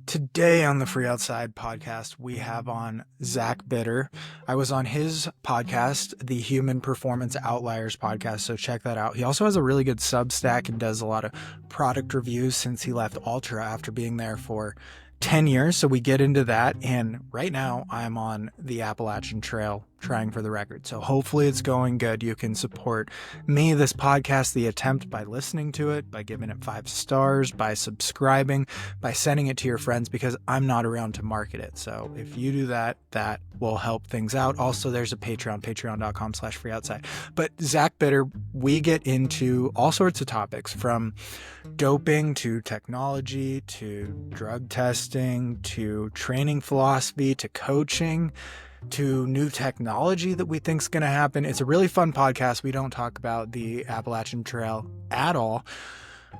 Today on the Free Outside podcast, we have on Zach Bitter. I was on his podcast, the Human Performance Outliers podcast, so check that out. He also has a really good Substack and does a lot of product reviews since he left Ultra after being there for 10 years. So we get into that. And right now, I'm on the Appalachian Trail trying for the record. So hopefully it's going good. You can support me, this podcast, the attempt, by listening to it, by giving it 5 stars, by subscribing, by sending it to your friends, because I'm not around to market it. So if you do that, that will help things out. Also, there's a Patreon, patreon.com/freeoutside. But Zach Bitter, we get into all sorts of topics, from doping to technology to drug testing to training philosophy to coaching to new technology that we think is going to happen. It's a really fun podcast. We don't talk about the Appalachian Trail at all,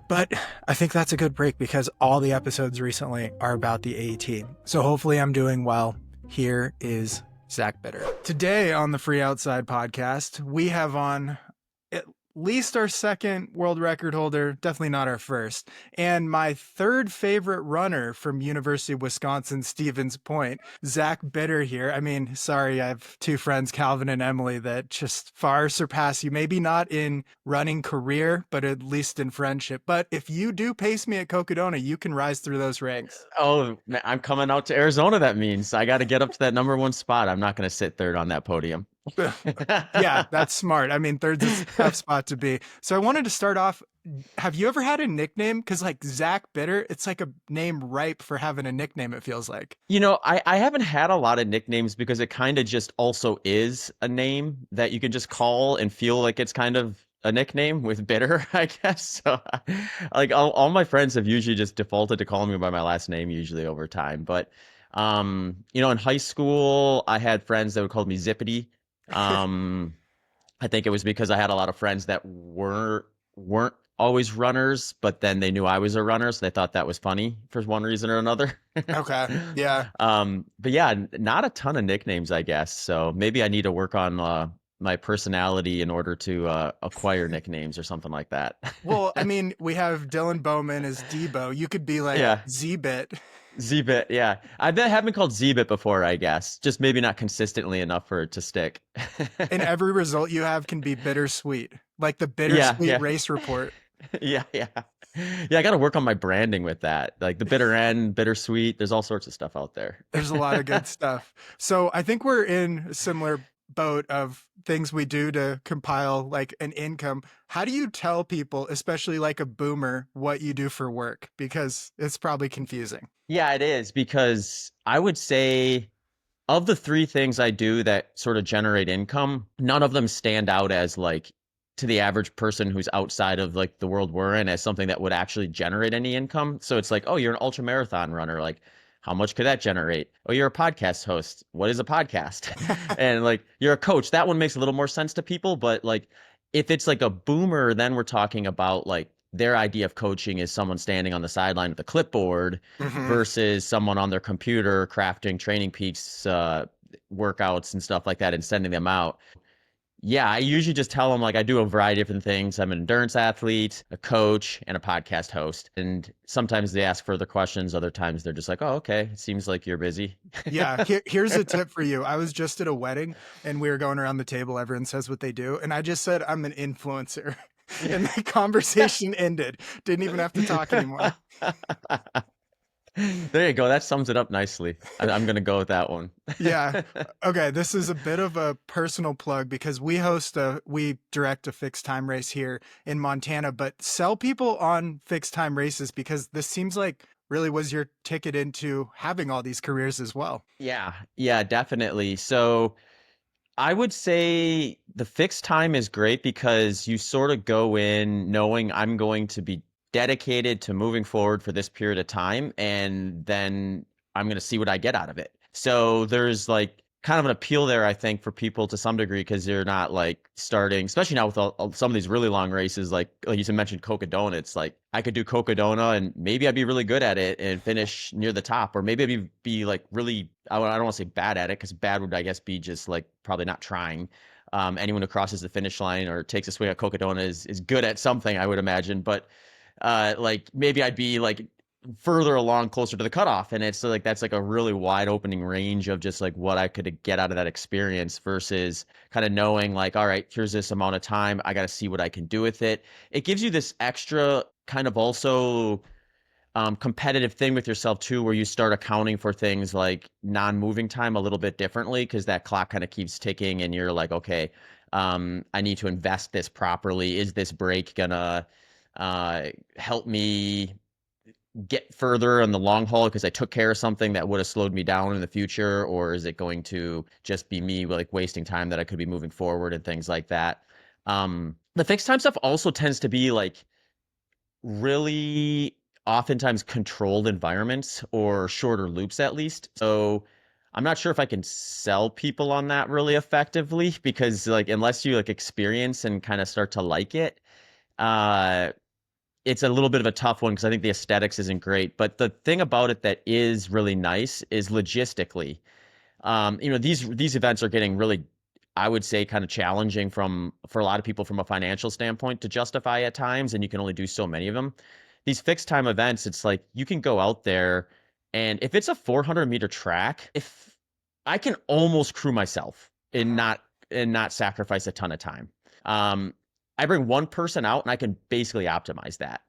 but I think that's a good break because all the episodes recently are about the AT. So hopefully I'm doing well. Here is Zach Bitter. Today on the Free Outside podcast, we have on at least our second world record holder, definitely not our first, and my third favorite runner from University of Wisconsin, Stevens Point, Zach Bitter here. I mean, sorry, I have 2 friends, Calvin and Emily, that just far surpass you. Maybe not in running career, but at least in friendship. But if you do pace me at Cocodona, you can rise through those ranks. Oh, man, I'm coming out to Arizona. That means I got to get up to that #1 spot. I'm not going to sit third on that podium. Yeah, that's smart. I mean, third's a tough spot to be. So I wanted to start off. Have you ever had a nickname? Because like Zach Bitter, it's like a name ripe for having a nickname, it feels like. I haven't had a lot of nicknames because it kind of just also is a name that you can just call and feel like it's kind of a nickname with Bitter, I guess. So like all my friends have usually just defaulted to calling me by my last name usually over time. But in high school, I had friends that would call me Zippity. I think it was because I had a lot of friends that weren't always runners, but then they knew I was a runner, so they thought that was funny for one reason or another. Okay. Yeah. But yeah, not a ton of nicknames, I guess. So maybe I need to work on my personality in order to acquire nicknames or something like that. Well, I mean, we have Dylan Bowman as Debo. You could be like Yeah, Z-Bit. Z-Bit. Yeah, have been called Z-Bit before, I guess. Just maybe not consistently enough for it to stick. And every result you have can be bittersweet, like the Yeah, bittersweet yeah. race report. Yeah, yeah. Yeah, I got to work on my branding with that. Like the bitter end, bittersweet. There's all sorts of stuff out there. There's a lot of good stuff. So I think we're in a similar boat of things we do to compile like an income. How do you tell people, especially like a boomer, what you do for work? Because it's probably confusing. Yeah, it is because I would say of the 3 things I do that sort of generate income, none of them stand out as like to the average person who's outside of like the world we're in as something that would actually generate any income. So it's like, oh, you're an ultra marathon runner. Like, how much could that generate? Oh, you're a podcast host. What is a podcast? And like, you're a coach. That one makes a little more sense to people. But like, if it's like a boomer, then we're talking about like their idea of coaching is someone standing on the sideline with a clipboard Hmm. versus someone on their computer crafting training peaks, workouts and stuff like that and sending them out. Yeah, I usually just tell them like I do a variety of different things. I'm an endurance athlete, a coach, and a podcast host. And sometimes they ask further questions. Other times they're just like, oh, okay, it seems like you're busy. Yeah, here's a tip for you. I was just at a wedding and we were going around the table. Everyone says what they do. And I just said, I'm an influencer. And the conversation ended. Didn't even have to talk anymore. There you go. That sums it up nicely. I'm going to go with that one. Yeah. Okay. This is a bit of a personal plug because we direct a fixed time race here in Montana, but sell people on fixed time races because this seems like really was your ticket into having all these careers as well. Yeah, yeah, definitely. So I would say the fixed time is great because you sort of go in knowing I'm going to be dedicated to moving forward for this period of time, and then I'm going to see what I get out of it. So there's like kind of an appeal there, I think, for people to some degree because you're not like starting, especially now with some of these really long races, like you mentioned Cocodona. It's like I could do Cocodona and maybe I'd be really good at it and finish near the top, or maybe I'd be like really, I don't want to say bad at it because bad would, I guess, be just like probably not trying. Anyone who crosses the finish line or takes a swing at Cocodona is good at something, I would imagine. But like maybe I'd be like further along closer to the cutoff. And it's like that's like a really wide opening range of just like what I could get out of that experience versus kind of knowing like, all right, here's this amount of time. I got to see what I can do with it. It gives you this extra kind of also competitive thing with yourself too, where you start accounting for things like non-moving time a little bit differently because that clock kind of keeps ticking and you're like, okay, I need to invest this properly. Is this break gonna help me get further on the long haul because I took care of something that would have slowed me down in the future, or is it going to just be me like wasting time that I could be moving forward and things like that? The fixed time stuff also tends to be like really oftentimes controlled environments or shorter loops at least. So I'm not sure if I can sell people on that really effectively because like unless you like experience and kind of start to like it, uh it's a little bit of a tough one because I think the aesthetics isn't great. But the thing about it that is really nice is logistically. These events are getting really, I would say, kind of challenging for a lot of people from a financial standpoint to justify at times, and you can only do so many of them. These fixed time events, it's like you can go out there, and if it's a 400-meter track, if I can almost crew myself and not sacrifice a ton of time. Um, I bring one person out, and I can basically optimize that.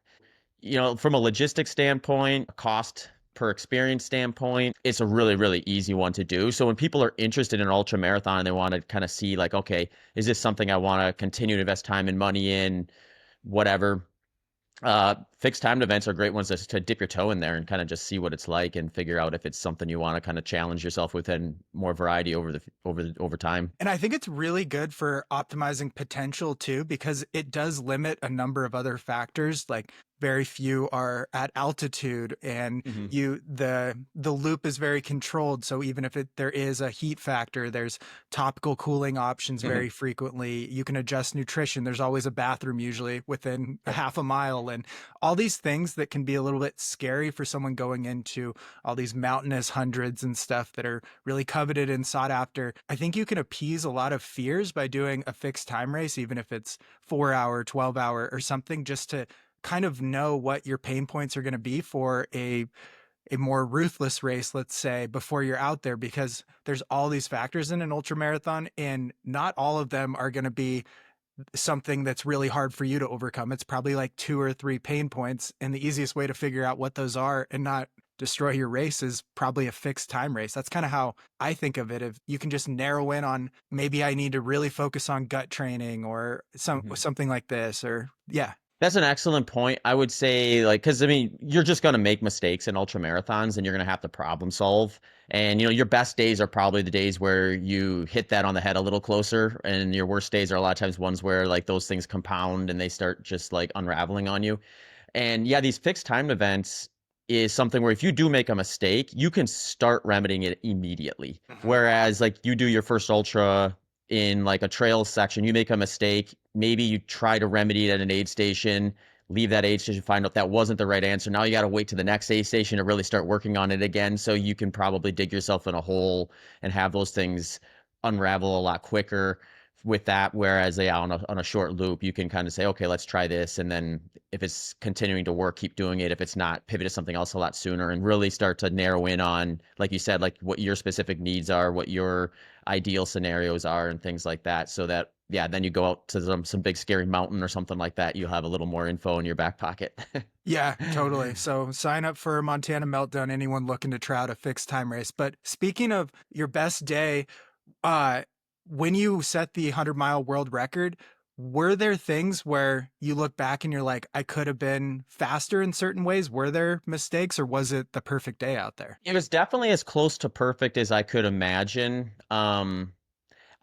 From a logistics standpoint, a cost per experience standpoint, it's a really, really easy one to do. So when people are interested in an ultra marathon, they want to kind of see like, okay, is this something I want to continue to invest time and money in, whatever. Fixed timed events are great ones to dip your toe in there and kind of just see what it's like and figure out if it's something you want to kind of challenge yourself with and more variety over time. And I think it's really good for optimizing potential too, because it does limit a number of other factors. Like very few are at altitude, and Hmm. the loop is very controlled. So even if there is a heat factor, there's topical cooling options Hmm. very frequently. You can adjust nutrition. There's always a bathroom usually within a half a mile, and all these things that can be a little bit scary for someone going into all these mountainous hundreds and stuff that are really coveted and sought after. I think you can appease a lot of fears by doing a fixed time race, even if it's 4 hour, 12 hour, or something, just to kind of know what your pain points are going to be for a more ruthless race, let's say, before you're out there, because there's all these factors in an ultra marathon, and not all of them are going to be something that's really hard for you to overcome. It's probably like 2 or 3 pain points. And the easiest way to figure out what those are and not destroy your race is probably a fixed time race. That's kind of how I think of it. If you can just narrow in on, maybe I need to really focus on gut training or something like this, or yeah. That's an excellent point. I would say, like, because I mean, you're just going to make mistakes in ultra marathons and you're going to have to problem solve. And, your best days are probably the days where you hit that on the head a little closer. And your worst days are a lot of times ones where, like, those things compound and they start just, like, unraveling on you. And yeah, these fixed time events is something where if you do make a mistake, you can start remedying it immediately. Mhm. Whereas like you do your first ultra in like a trail section, you make a mistake, maybe you try to remedy it at an aid station, leave that aid station, find out that wasn't the right answer. Now you got to wait to the next aid station to really start working on it again. So you can probably dig yourself in a hole and have those things unravel a lot quicker with that. Whereas on a short loop, you can kind of say, okay, let's try this. And then if it's continuing to work, keep doing it. If it's not, pivot to something else a lot sooner and really start to narrow in on, like you said, like what your specific needs are, what your ideal scenarios are and things like that. So that, yeah, then you go out to some big scary mountain or something like that. You'll have a little more info in your back pocket. Yeah, totally. So sign up for Montana Meltdown, anyone looking to try out a fixed time race. But speaking of your best day, uh, when you set the 100-mile world record, were there things where you look back and you're like, I could have been faster in certain ways? Were there mistakes, or was it the perfect day out there? It was definitely as close to perfect as I could imagine.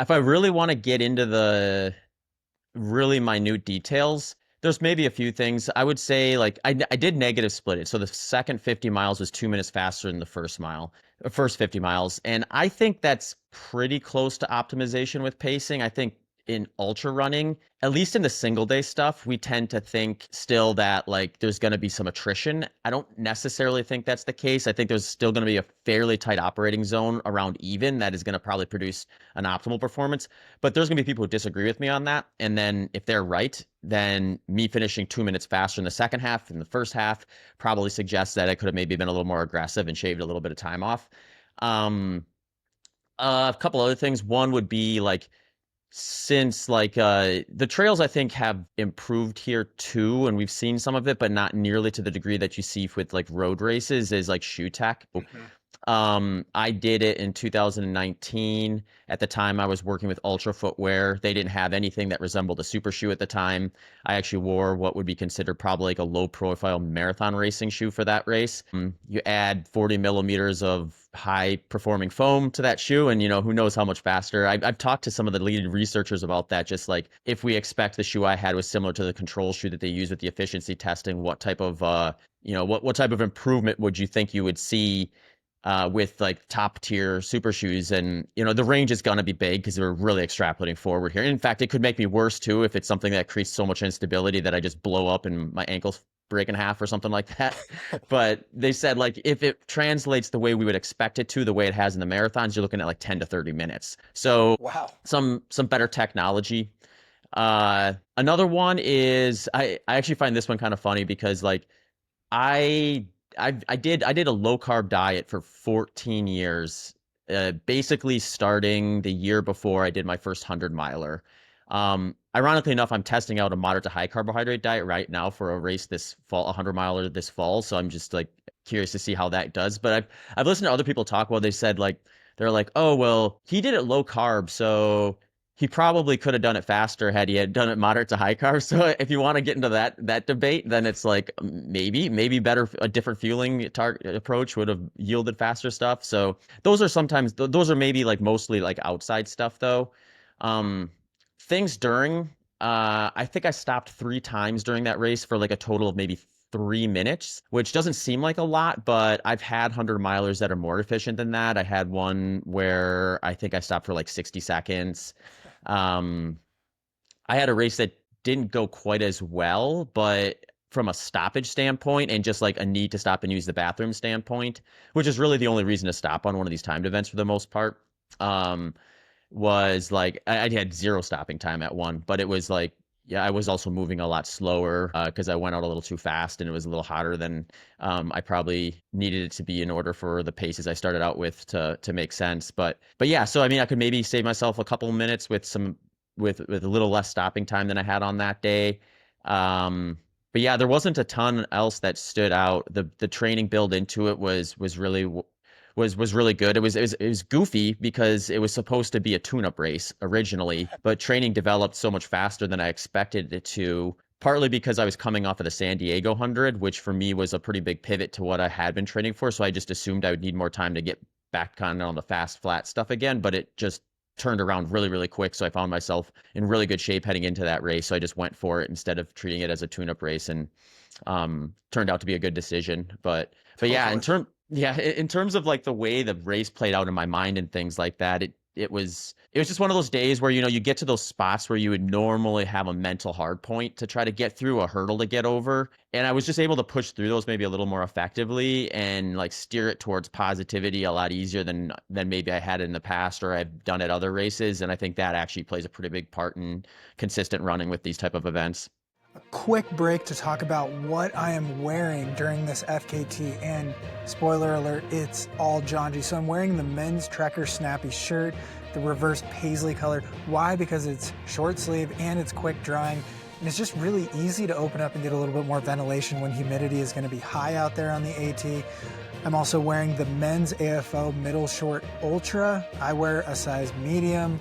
If I really want to get into the really minute details, there's maybe a few things. I would say like I did negative split it. So the second 50 miles was 2 minutes faster than the first 50 miles. And I think that's pretty close to optimization with pacing. I think in ultra running, at least in the single day stuff, we tend to think still that like there's going to be some attrition. I don't necessarily think that's the case. I think there's still going to be a fairly tight operating zone around even that is going to probably produce an optimal performance. But there's going to be people who disagree with me on that. And then if they're right, then me finishing 2 minutes faster in the second half than the first half probably suggests that I could have maybe been a little more aggressive and shaved a little bit of time off. A couple other things. One would be like, since like the trails I think have improved here too, and we've seen some of it, but not nearly to the degree that you see with like road races, is like shoe tech. I did it in 2019. At the time, I was working with Ultra Footwear. They didn't have anything that resembled a super shoe at the time. I actually wore what would be considered probably like a low-profile marathon racing shoe for that race. You add 40 millimeters of high-performing foam to that shoe, and who knows how much faster. I've talked to some of the leading researchers about that. Just like if we expect the shoe I had was similar to the control shoe that they use with the efficiency testing, what type of what type of improvement would you think you would see with like top tier super shoes? And the range is going to be big because we're really extrapolating forward here. In fact, it could make me worse too if it's something that creates so much instability that I just blow up and my ankles break in half or something like that. But they said like if it translates the way we would expect it to, the way it has in the marathons, you're looking at like 10 to 30 minutes. So Wow. some better technology. Another one is I actually find this one kind of funny because like I did a low carb diet for 14 years, basically starting the year before I did my first 100-miler. Ironically enough, I'm testing out a moderate to high carbohydrate diet right now for a race this fall, a 100-miler this fall. So I'm just like curious to see how that does. But I've listened to other people talk about. They said like they're like, oh well, he did it low carb, so he probably could have done it faster had he had done it moderate to high carb. So if you want to get into that debate, then it's like maybe better, a different fueling approach would have yielded faster stuff. So those are maybe like mostly like outside stuff though. Things during, I think I stopped 3 times during that race for like a total of maybe 3 minutes, which doesn't seem like a lot, but I've had 100-milers that are more efficient than that. I had one where I think I stopped for like 60 seconds. I had a race that didn't go quite as well, but from a stoppage standpoint and just like a need to stop and use the bathroom standpoint, which is really the only reason to stop on one of these timed events for the most part, was like I had 0 stopping time at one, but it was like, yeah, I was also moving a lot slower because I went out a little too fast and it was a little hotter than I probably needed it to be in order for the paces I started out with to make sense. But yeah, so I mean, I could maybe save myself a couple of minutes with a little less stopping time than I had on that day. But yeah, there wasn't a ton else that stood out. The training build into it was really good. It was goofy because it was supposed to be a tune-up race originally, but training developed so much faster than I expected it to, partly because I was coming off of the San Diego 100, which for me was a pretty big pivot to what I had been training for. So I just assumed I would need more time to get back kind of on the fast, flat stuff again, but it just turned around really, really quick. So I found myself in really good shape heading into that race. So I just went for it instead of treating it as a tune-up race, and turned out to be a good decision. But yeah, in terms of like the way the race played out in my mind and things like that, it was just one of those days where you get to those spots where you would normally have a mental hard point to try to get through, a hurdle to get over, and I was just able to push through those maybe a little more effectively and like steer it towards positivity a lot easier than maybe I had in the past or I've done at other races. And I think that actually plays a pretty big part in consistent running with these type of events. Quick break to talk about what I am wearing during this FKT, and spoiler alert, it's all Janji. So I'm wearing the men's Trekker snappy shirt, the reverse paisley color. Why? Because it's short sleeve and it's quick drying, and it's just really easy to open up and get a little bit more ventilation when humidity is going to be high out there on the AT. I'm also wearing the men's AFO middle short ultra. I wear a size medium.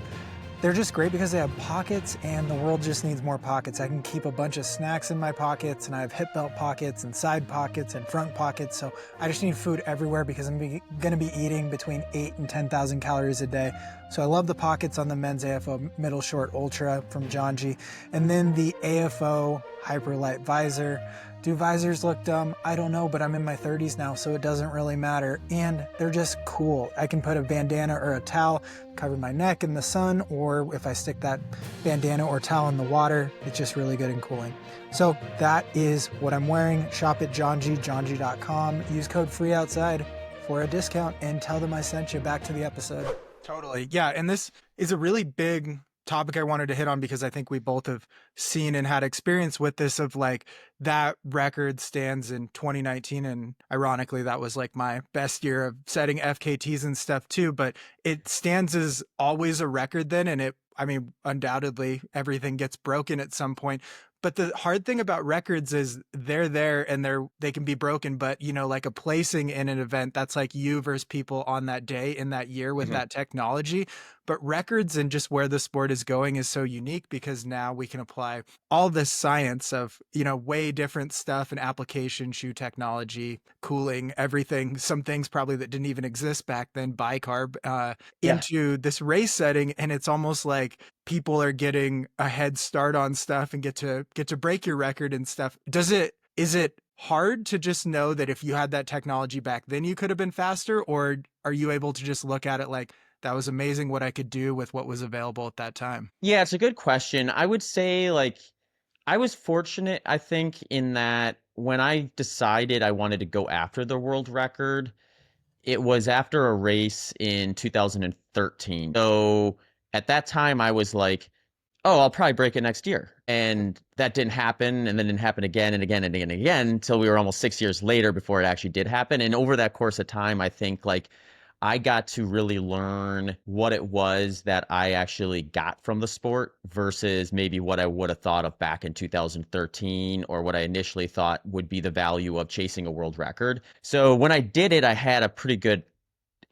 They're just great because they have pockets, and the world just needs more pockets. I can keep a bunch of snacks in my pockets, and I have hip belt pockets and side pockets and front pockets. So I just need food everywhere because I'm going to be eating between 8,000 and 10,000 calories a day. So I love the pockets on the men's AFO middle short ultra from Janji. And then the AFO hyperlight visor. Do visors look dumb? I don't know, but I'm in my 30s now, so it doesn't really matter. And they're just cool. I can put a bandana or a towel, cover my neck in the sun, or if I stick that bandana or towel in the water, it's just really good and cooling. So that is what I'm wearing. Shop at johng.com. Use code FREEOUTSIDE for a discount and tell them I sent you. Back to the episode. Totally. Yeah. And this is a really big topic I wanted to hit on because I think we both have seen and had experience with this of like that record stands in 2019. And ironically, that was like my best year of setting FKTs and stuff too. But it stands as always a record then. And I mean, undoubtedly everything gets broken at some point. But the hard thing about records is they're there and they can be broken, but like a placing in an event, that's like you versus people on that day in that year with that technology. But records and just where the sport is going is so unique because now we can apply all this science of, way different stuff and application, shoe technology, cooling, everything, some things probably that didn't even exist back then, bicarb, into this race setting. And it's almost like people are getting a head start on stuff and get to break your record and stuff. Is it hard to just know that if you had that technology back then you could have been faster, or are you able to just look at it like that was amazing what I could do with what was available at that time? Yeah, it's a good question. I would say like I was fortunate, I think, in that when I decided I wanted to go after the world record, it was after a race in 2013. So at that time, I was like, oh, I'll probably break it next year. And that didn't happen. And then it didn't happen again and again and again and again until we were almost 6 years later before it actually did happen. And over that course of time, I think like I got to really learn what it was that I actually got from the sport versus maybe what I would have thought of back in 2013 or what I initially thought would be the value of chasing a world record. So when I did it, I had a pretty good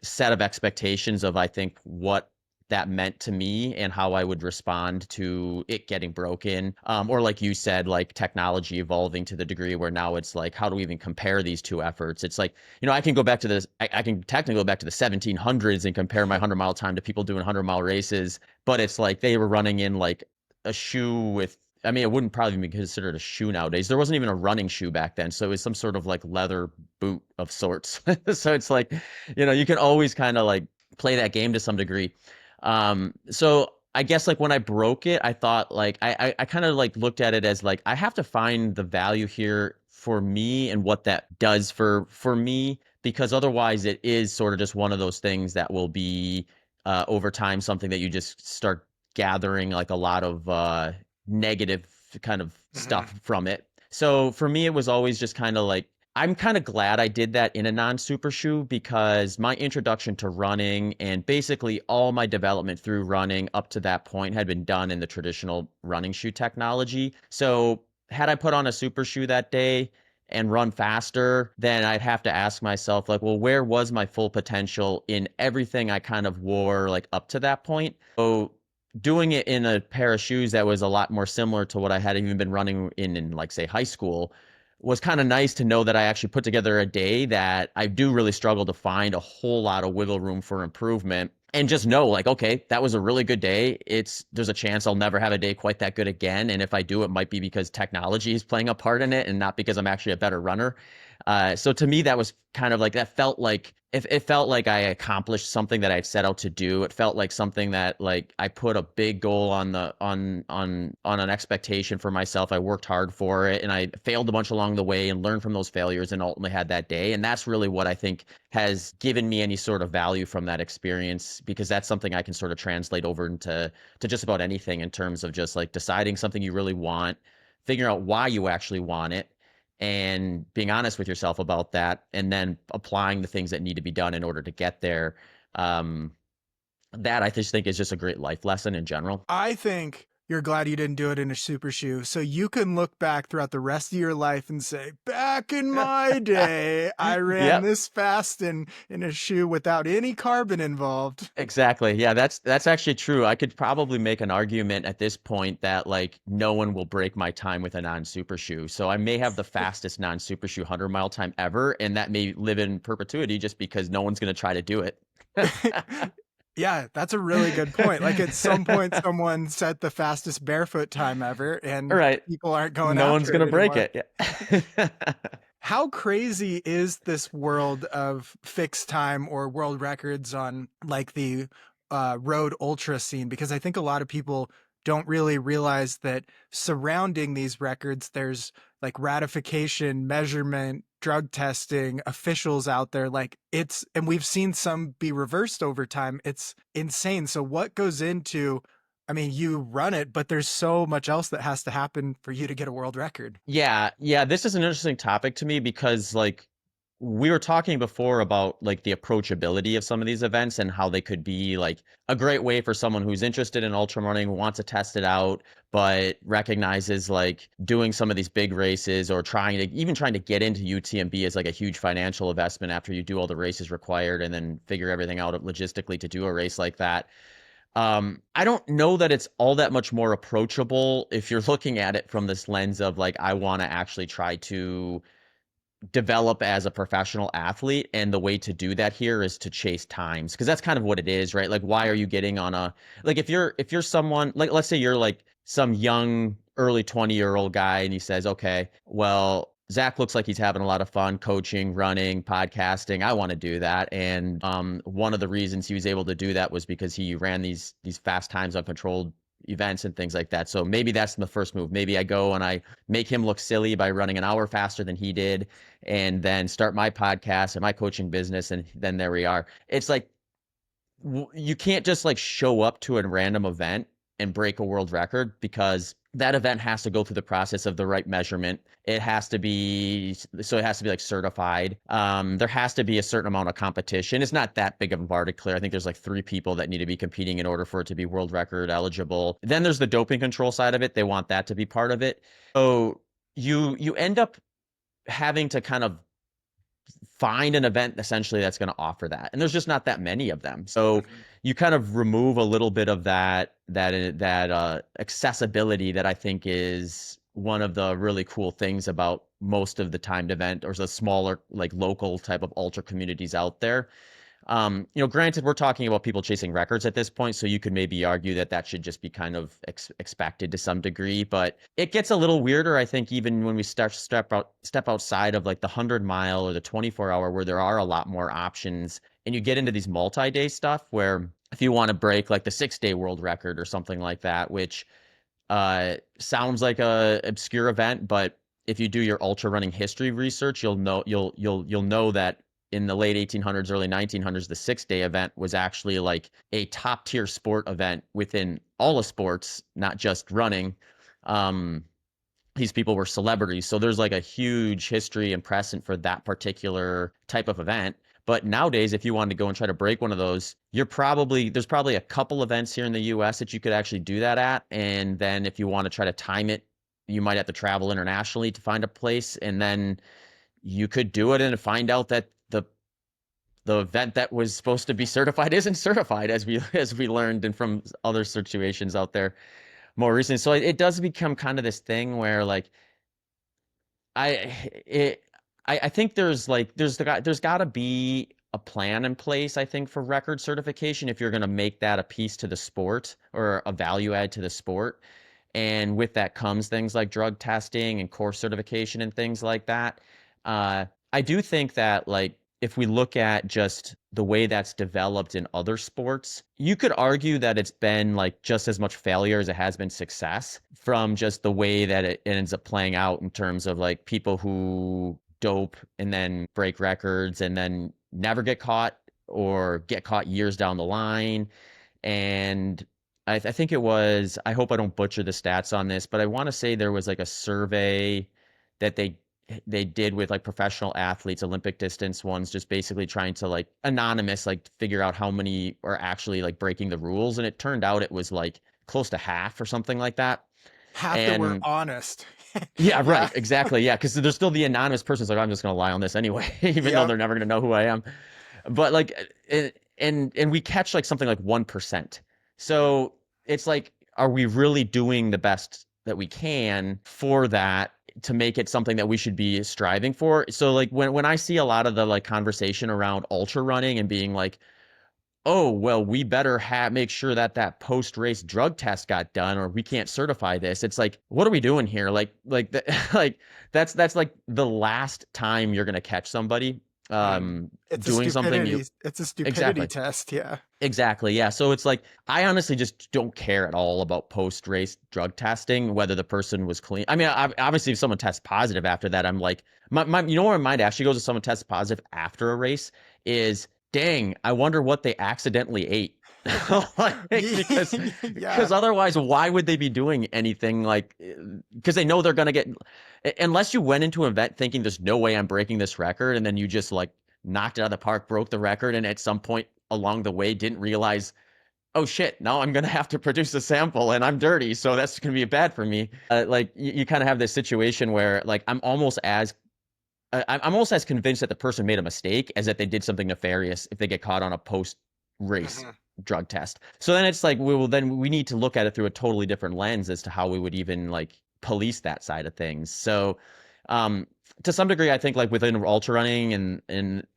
set of expectations of, I think, what that meant to me and how I would respond to it getting broken. Or like you said, like technology evolving to the degree where now it's like, how do we even compare these two efforts? It's like, I can go back to this, I can technically go back to the 1700s and compare my 100-mile time to people doing 100-mile races, but it's like they were running in like a shoe with, I mean, it wouldn't probably be considered a shoe nowadays. There wasn't even a running shoe back then. So it was some sort of like leather boot of sorts. So it's like, you can always kind of like play that game to some degree. So I guess like when I broke it, I thought like, I kind of like looked at it as like, I have to find the value here for me and what that does for me, because otherwise it is sort of just one of those things that will be, over time, something that you just start gathering like a lot of, negative kind of stuff from it. So for me, it was always just kind of like, I'm kind of glad I did that in a non-super shoe because my introduction to running and basically all my development through running up to that point had been done in the traditional running shoe technology. So had I put on a super shoe that day and run faster, then I'd have to ask myself like, well, where was my full potential in everything I kind of wore like up to that point? So doing it in a pair of shoes that was a lot more similar to what I had even been running in like say high school was kind of nice to know that I actually put together a day that I do really struggle to find a whole lot of wiggle room for improvement, and just know like, okay, that was a really good day. There's a chance I'll never have a day quite that good again. And if I do, it might be because technology is playing a part in it and not because I'm actually a better runner. So to me, that was kind of like, that felt like, it felt like I accomplished something that I'd set out to do. It felt like something that like I put a big goal on an expectation for myself. I worked hard for it and I failed a bunch along the way and learned from those failures and ultimately had that day. And that's really what I think has given me any sort of value from that experience, because that's something I can sort of translate over into just about anything in terms of just like deciding something you really want, figuring out why you actually want it, and being honest with yourself about that, and then applying the things that need to be done in order to get there. That I just think is just a great life lesson in general. I think you're glad you didn't do it in a super shoe, so you can look back throughout the rest of your life and say, back in my day, I ran Yep. this fast in a shoe without any carbon involved. Exactly. Yeah, that's actually true. I could probably make an argument at this point that like no one will break my time with a non-super shoe. So I may have the fastest non-super shoe 100-mile time ever, and that may live in perpetuity just because no one's going to try to do it. Yeah, that's a really good point. Like at some point, someone set the fastest barefoot time ever, All and right. people aren't going No one's after going it to break anymore. it. Yeah. How crazy is this world of fixed time or world records on like the road ultra scene? Because I think a lot of people don't really realize that surrounding these records, there's like ratification, measurement, drug testing, officials out there. Like it's, and we've seen some be reversed over time. It's insane. So, what goes into, I mean, you run it, but there's so much else that has to happen for you to get a world record. Yeah, yeah, this is an interesting topic to me because like we were talking before about like the approachability of some of these events and how they could be like a great way for someone who's interested in ultra running, wants to test it out, but recognizes like doing some of these big races or trying to get into UTMB as like a huge financial investment after you do all the races required and then figure everything out logistically to do a race like that. I don't know that it's all that much more approachable if you're looking at it from this lens of like, I want to actually try to develop as a professional athlete. And the way to do that here is to chase times because that's kind of what it is, right? Like, why are you getting on a, like, if you're someone, like, let's say you're like some young, early 20-year-old guy and he says, okay, well, Zach looks like he's having a lot of fun coaching, running, podcasting. I want to do that. And one of the reasons he was able to do that was because he ran these fast times on controlled events and things like that. So maybe that's the first move. Maybe I go and I make him look silly by running an hour faster than he did and then start my podcast and my coaching business. And then there we are. It's like, you can't just like show up to a random event and break a world record because that event has to go through the process of the right measurement. It has to be like certified. There has to be a certain amount of competition. It's not that big of a bar to clear. I think there's like 3 people that need to be competing in order for it to be world record eligible. Then there's the doping control side of it. They want that to be part of it. So you end up having to kind of find an event essentially that's going to offer that, and there's just not that many of them. So you kind of remove a little bit of that accessibility that I think is one of the really cool things about most of the timed event or the smaller like local type of ultra communities out there. Granted, we're talking about people chasing records at this point, so you could maybe argue that that should just be kind of expected to some degree. But it gets a little weirder, I think, even when we step outside of like the 100 mile or the 24 hour, where there are a lot more options, and you get into these multi-day stuff where if you want to break like the 6-day world record or something like that, which sounds like a obscure event, but if you do your ultra running history research, you'll know that in the late 1800s, early 1900s, the 6-day event was actually like a top tier sport event within all of sports, not just running. Um, these people were celebrities. So there's like a huge history and precedent for that particular type of event. But nowadays, if you wanted to go and try to break one of those, there's probably a couple events here in the US that you could actually do that at. And then if you want to try to time it, you might have to travel internationally to find a place. And then you could do it and find out that the event that was supposed to be certified isn't certified, as we learned and from other situations out there more recently. So it does become kind of this thing where like I it I think there's got to be a plan in place, I think, for record certification if you're going to make that a piece to the sport or a value add to the sport. And with that comes things like drug testing and course certification and things like that. I do think that like if we look at just the way that's developed in other sports, you could argue that it's been like just as much failure as it has been success from just the way that it ends up playing out in terms of like people who dope and then break records and then never get caught or get caught years down the line. And I think it was, I hope I don't butcher the stats on this, but I want to say there was like a survey that they did with like professional athletes, Olympic distance ones, just basically trying to like anonymous, like figure out how many are actually like breaking the rules. And it turned out it was like close to half or something like that. Half that were And honest. yeah, Yeah. right, exactly. Yeah, because there's still the anonymous person's like, I'm just gonna lie on this anyway, even though Yep. they're never gonna know who I am. But like, and we catch like something like 1%. So it's like, are we really doing the best that we can for that to make it something that we should be striving for? So like when I see a lot of the like conversation around ultra running and being like, oh, well, we better make sure that that post-race drug test got done, or we can't certify this. It's like, what are we doing here? Like that's like the last time you're gonna catch somebody Mm. doing something you It's a stupidity exactly. test. Yeah. Exactly. Yeah. So it's like I honestly just don't care at all about post-race drug testing, whether the person was clean. I mean, obviously, if someone tests positive after that, I'm like, you know where my mind actually goes if someone tests positive after a race is, dang, I wonder what they accidentally ate. Like, because Yeah. otherwise, why would they be doing anything like? Because they know they're gonna get, unless you went into an event thinking there's no way I'm breaking this record, and then you just like knocked it out of the park, broke the record, and at some point along the way didn't realize, oh shit, now I'm gonna have to produce a sample and I'm dirty, so that's gonna be bad for me. Like you kind of have this situation where like I'm almost as convinced that the person made a mistake as that they did something nefarious if they get caught on a post race Mhm. drug test. So then it's like we need to look at it through a totally different lens as to how we would even like police that side of things. So um to some degree, I think like within ultra running and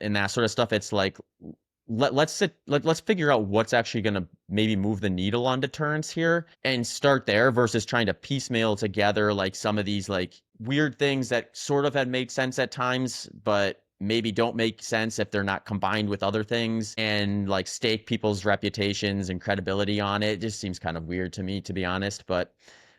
that sort of stuff, it's like let's figure out what's actually going to maybe move the needle on deterrence here and start there versus trying to piecemeal together like some of these like weird things that sort of had made sense at times but maybe don't make sense if they're not combined with other things and like stake people's reputations and credibility on it. It just seems kind of weird to me, to be honest. But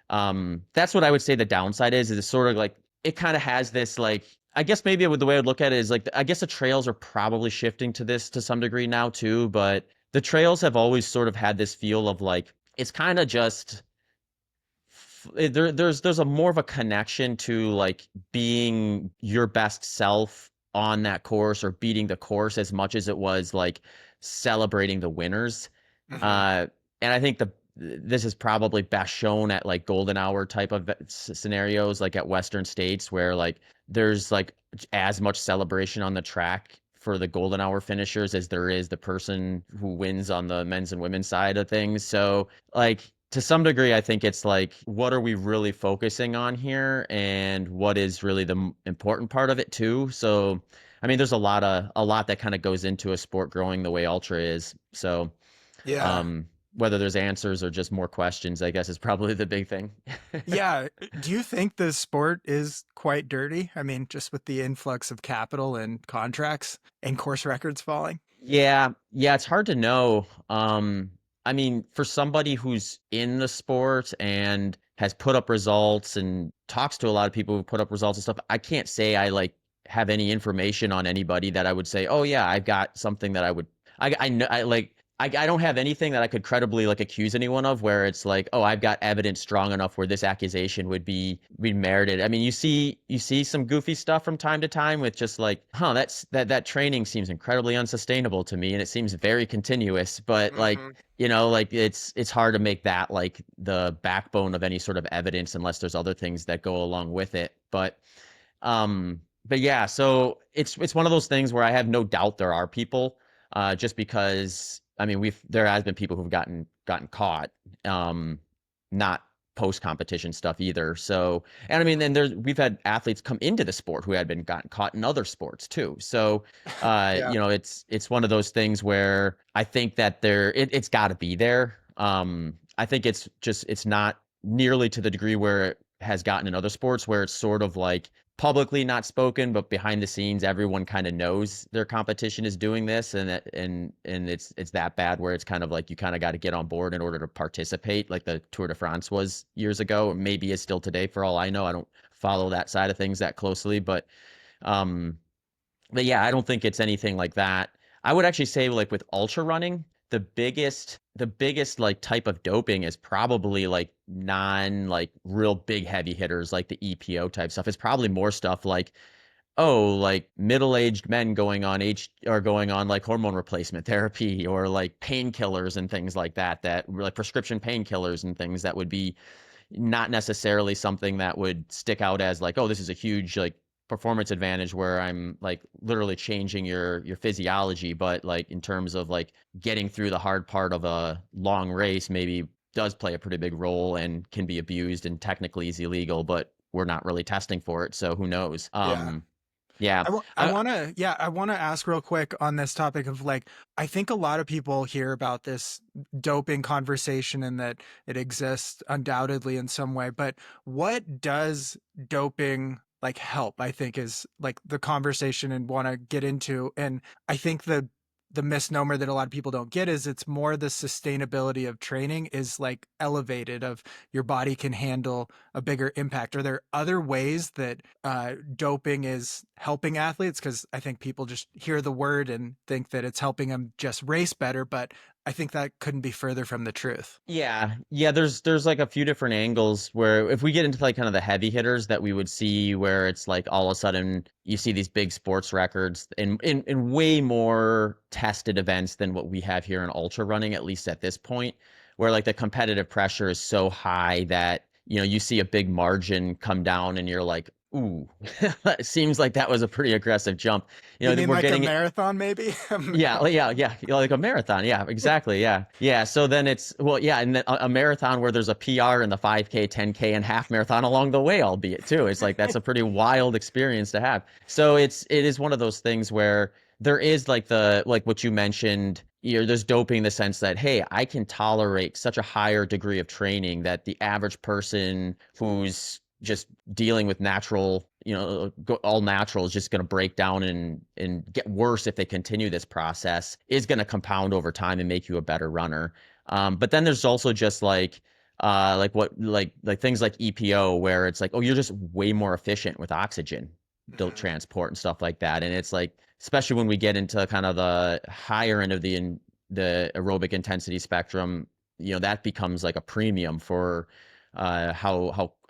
that's what I would say the downside is it's sort of like it kind of has this like I guess maybe the way I would look at it is like I guess the trails are probably shifting to this to some degree now too, but the trails have always sort of had this feel of like it's kind of just there's a more of a connection to like being your best self on that course or beating the course as much as it was like celebrating the winners. Mhm. Uh, and I think this is probably best shown at like golden hour type of scenarios, like at Western States, where like there's like as much celebration on the track for the golden hour finishers as there is the person who wins on the men's and women's side of things. So like to some degree, I think it's like, what are we really focusing on here, and what is really the important part of it too? So, I mean, there's a lot that kind of goes into a sport growing the way ultra is. So, Yeah. whether there's answers or just more questions, I guess is probably the big thing. Yeah. Do you think the sport is quite dirty? I mean, just with the influx of capital and contracts and course records falling? Yeah, it's hard to know. I mean, for somebody who's in the sport and has put up results and talks to a lot of people who put up results and stuff, I can't say I like have any information on anybody that I would say, oh yeah, I've got something that I know I like I don't have anything that I could credibly like accuse anyone of where it's like, oh, I've got evidence strong enough where this accusation would be merited. I mean, you see some goofy stuff from time to time with just like, huh, that training seems incredibly unsustainable to me and it seems very continuous, but like, Hmm. you know, like it's hard to make that like the backbone of any sort of evidence unless there's other things that go along with it. But yeah, so it's one of those things where I have no doubt there are people just because I mean there has been people who've gotten caught, not post competition stuff either. So and I mean then we've had athletes come into the sport who had been gotten caught in other sports too. So Yeah. you know it's one of those things where I think that it's got to be there. I think it's not nearly to the degree where it has gotten in other sports where it's sort of like publicly not spoken, but behind the scenes, everyone kind of knows their competition is doing this, and it's that bad where it's kind of like you kind of got to get on board in order to participate, like the Tour de France was years ago, or maybe is still today for all I know. I don't follow that side of things that closely, um, but yeah, I don't think it's anything like that. I would actually say like with ultra running, the biggest like type of doping is probably like non like real big heavy hitters like the EPO type stuff. It's probably more stuff like oh like middle-aged men going on going on like hormone replacement therapy or like painkillers and things like that like prescription painkillers and things that would be not necessarily something that would stick out as like, oh, this is a huge like performance advantage where I'm like literally changing your physiology, but like in terms of like getting through the hard part of a long race, maybe does play a pretty big role and can be abused and technically is illegal, but we're not really testing for it, so who knows? Yeah. Yeah. I want to, yeah, I want to ask real quick on this topic of like, I think a lot of people hear about this doping conversation and that it exists undoubtedly in some way, but what does doping like help? I think is like the conversation and want to get into. And I think the misnomer that a lot of people don't get is it's more the sustainability of training is like elevated of your body can handle a bigger impact. Are there other ways that doping is helping athletes? Because I think people just hear the word and think that it's helping them just race better, but I think that couldn't be further from the truth. Yeah. Yeah, there's like a few different angles where if we get into like kind of the heavy hitters that we would see where it's like all of a sudden you see these big sports records in way more tested events than what we have here in ultra running, at least at this point, where like the competitive pressure is so high that, you know, you see a big margin come down and you're like, ooh, it seems like that was a pretty aggressive jump. You You know, mean we're like a getting marathon, maybe? yeah, like a marathon. Yeah, exactly. Yeah. Yeah. So then it's, well, yeah, and then a marathon where there's a PR in the 5K, 10K, and half marathon along the way, albeit too. It's like that's a pretty wild experience to have. So it is one of those things where there is like like what you mentioned, there's doping in the sense that, hey, I can tolerate such a higher degree of training that the average person who's just dealing with natural, all natural is just going to break down and get worse if they continue this process, is going to compound over time and make you a better runner. But then there's also just like things like EPO where it's like, oh, you're just way more efficient with oxygen transport and stuff like that. And it's like, especially when we get into kind of the higher end of the aerobic intensity spectrum, that becomes like a premium for how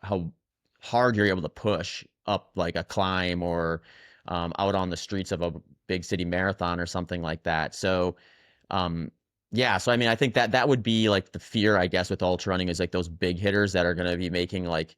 hard you're able to push up like a climb or out on the streets of a big city marathon or something like that. So, yeah. So, I mean, I think that would be like the fear, I guess, with ultra running is like those big hitters that are going to be making like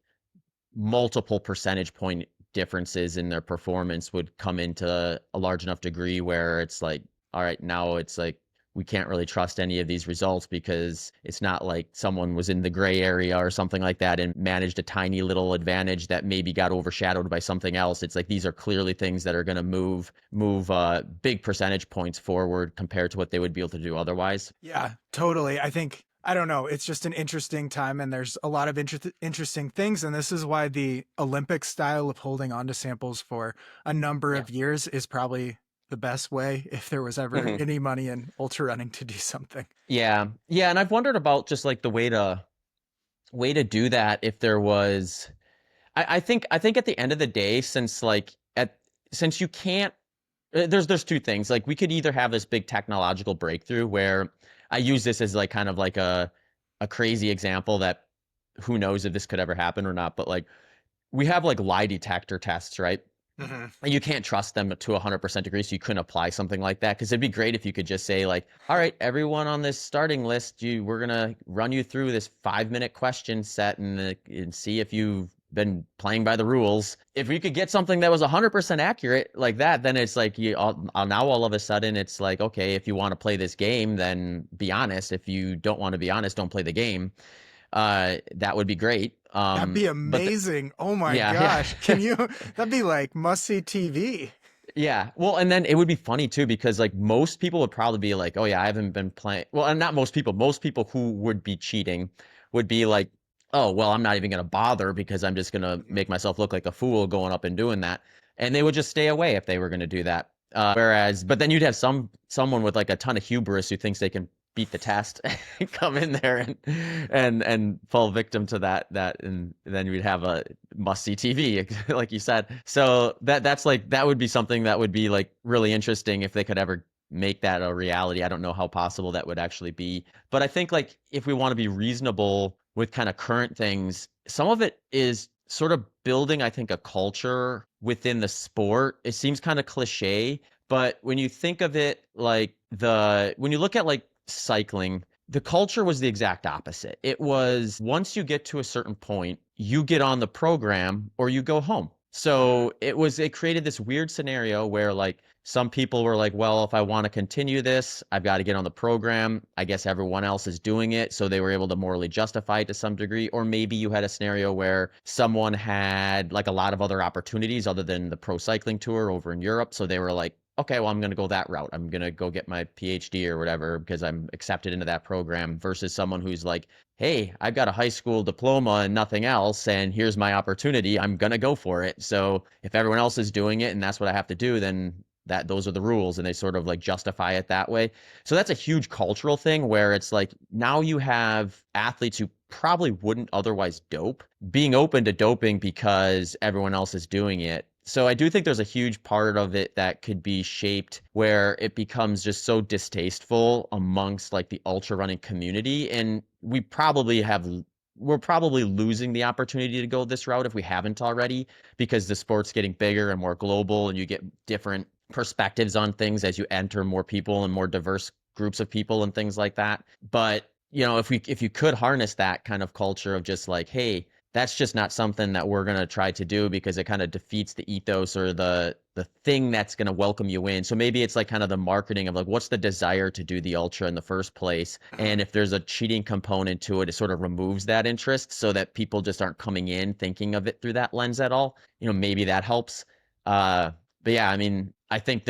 multiple percentage point differences in their performance would come into a large enough degree where it's like, all right, now it's like we can't really trust any of these results because it's not like someone was in the gray area or something like that and managed a tiny little advantage that maybe got overshadowed by something else. It's like these are clearly things that are going to move big percentage points forward compared to what they would be able to do otherwise. Yeah, totally. I think, I don't know, it's just an interesting time and there's a lot of interesting things. And this is why the Olympic style of holding on to samples for a number Yeah. of years is probably the best way if there was ever any money in ultra running to do something. Yeah. Yeah. And I've wondered about just like the way to do that if there was I think at the end of the day, since you can't there's two things. Like we could either have this big technological breakthrough where I use this as like kind of like a crazy example that who knows if this could ever happen or not, but like we have like lie detector tests, right? Mm-hmm. And you can't trust them to 100% degree, so you couldn't apply something like that. Because it'd be great if you could just say like, all right, everyone on this starting list, we're gonna run you through this 5-minute question set and see if you've been playing by the rules. If we could get something that was 100% accurate like that, then it's like now all of a sudden it's like, okay, if you want to play this game, then be honest. If you don't want to be honest, don't play the game. That would be great. That'd be But amazing. Oh my yeah, yeah. gosh. That'd be like must see TV. Yeah. Well, and then it would be funny too, because like most people would probably be like, oh yeah, I haven't been playing. Well, and not most people who would be cheating would be like, oh, well, I'm not even going to bother because I'm just going to make myself look like a fool going up and doing that. And they would just stay away if they were going to do that. But then you'd have someone with like a ton of hubris who thinks they can beat the test and come in there and fall victim to that, and then you'd have a must see TV like you said. So that's like that would be something that would be like really interesting if they could ever make that a reality. I don't know how possible that would actually be, but I think like if we want to be reasonable with kind of current things, some of it is sort of building, I think, a culture within the sport. It seems kind of cliche, but when you think of it, like when you look at like cycling, the culture was the exact opposite. It was once you get to a certain point, you get on the program or you go home. So it created this weird scenario where like Some people were like, well, if I want to continue this, I've got to get on the program. I guess everyone else is doing it. So they were able to morally justify it to some degree. Or maybe you had a scenario where someone had like a lot of other opportunities other than the pro cycling tour over in Europe. So they were like, okay, well, I'm going to go that route. I'm going to go get my PhD or whatever because I'm accepted into that program versus someone who's like, hey, I've got a high school diploma and nothing else, and here's my opportunity. I'm going to go for it. So if everyone else is doing it and that's what I have to do, then those are the rules, and they sort of like justify it that way. So that's a huge cultural thing where it's like now you have athletes who probably wouldn't otherwise dope being open to doping because everyone else is doing it. So I do think there's a huge part of it that could be shaped where it becomes just so distasteful amongst like the ultra running community. And we're probably losing the opportunity to go this route if we haven't already, because the sport's getting bigger and more global and you get different perspectives on things as you enter more people and more diverse groups of people and things like that. But if you could harness that kind of culture of just like, hey, that's just not something that we're going to try to do because it kind of defeats the ethos or the thing that's going to welcome you in. So maybe it's like kind of the marketing of like, what's the desire to do the ultra in the first place? And if there's a cheating component to it, it sort of removes that interest so that people just aren't coming in thinking of it through that lens at all. Maybe that helps. But yeah, I mean, I think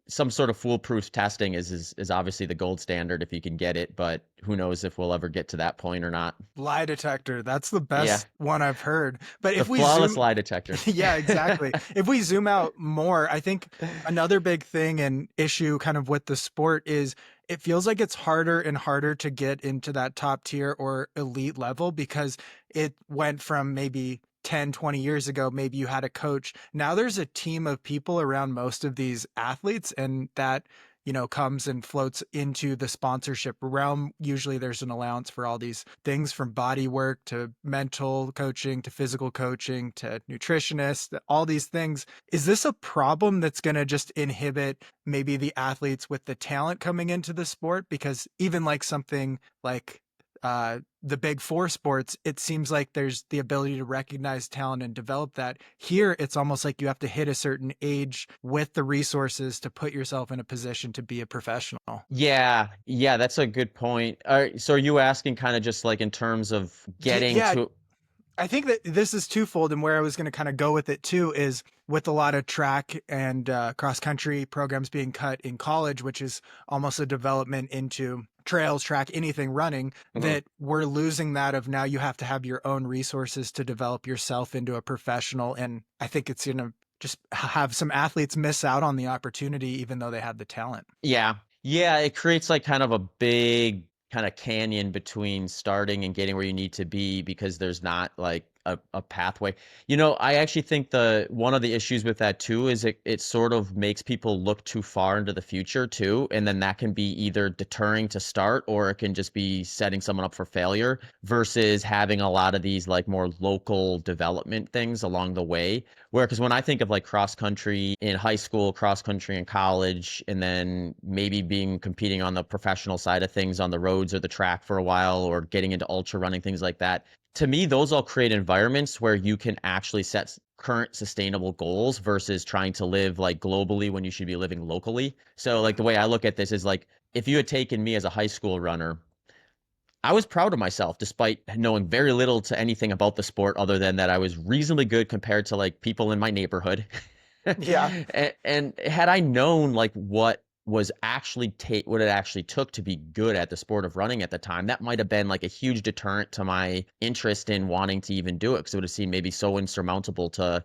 some sort of foolproof testing is obviously the gold standard if you can get it, but who knows if we'll ever get to that point or not. Lie detector. That's the Yeah, best one I've heard. But the if we flawless zoom, lie detector. yeah, exactly. If we zoom out more, I think another big thing and issue kind of with the sport is it feels like it's harder and harder to get into that top tier or elite level because it went from maybe 10, 20 years ago, maybe you had a coach. Now there's a team of people around most of these athletes, and that comes and floats into the sponsorship realm. Usually there's an allowance for all these things from body work to mental coaching to physical coaching to nutritionists, all these things. Is this a problem that's going to just inhibit maybe the athletes with the talent coming into the sport? Because even like something like the big four sports, it seems like there's the ability to recognize talent and develop that. Here, it's almost like you have to hit a certain age with the resources to put yourself in a position to be a professional. Yeah, that's a good point. So are you asking kind of just like in terms of getting Yeah, to? I think that this is twofold, and where I was going to kind of go with it too is with a lot of track and cross country programs being cut in college, which is almost a development into trails, track, anything running, Mhm. that we're losing that of now you have to have your own resources to develop yourself into a professional. And I think it's going to just have some athletes miss out on the opportunity, even though they have the talent. Yeah. Yeah, it creates like kind of a big kind of canyon between starting and getting where you need to be because there's not like a pathway. I actually think one of the issues with that too is it sort of makes people look too far into the future too, and then that can be either deterring to start or it can just be setting someone up for failure versus having a lot of these like more local development things along the way. Because when I think of like cross country in high school, cross country in college, and then maybe competing on the professional side of things on the roads or the track for a while, or getting into ultra running, things like that, to me, those all create environments where you can actually set current sustainable goals versus trying to live like globally when you should be living locally. So, like, the way I look at this is like, if you had taken me as a high school runner, I was proud of myself despite knowing very little to anything about the sport other than that I was reasonably good compared to like people in my neighborhood. Yeah. And had I known like what it actually took to be good at the sport of running at the time, that might have been like a huge deterrent to my interest in wanting to even do it because it would have seemed maybe so insurmountable to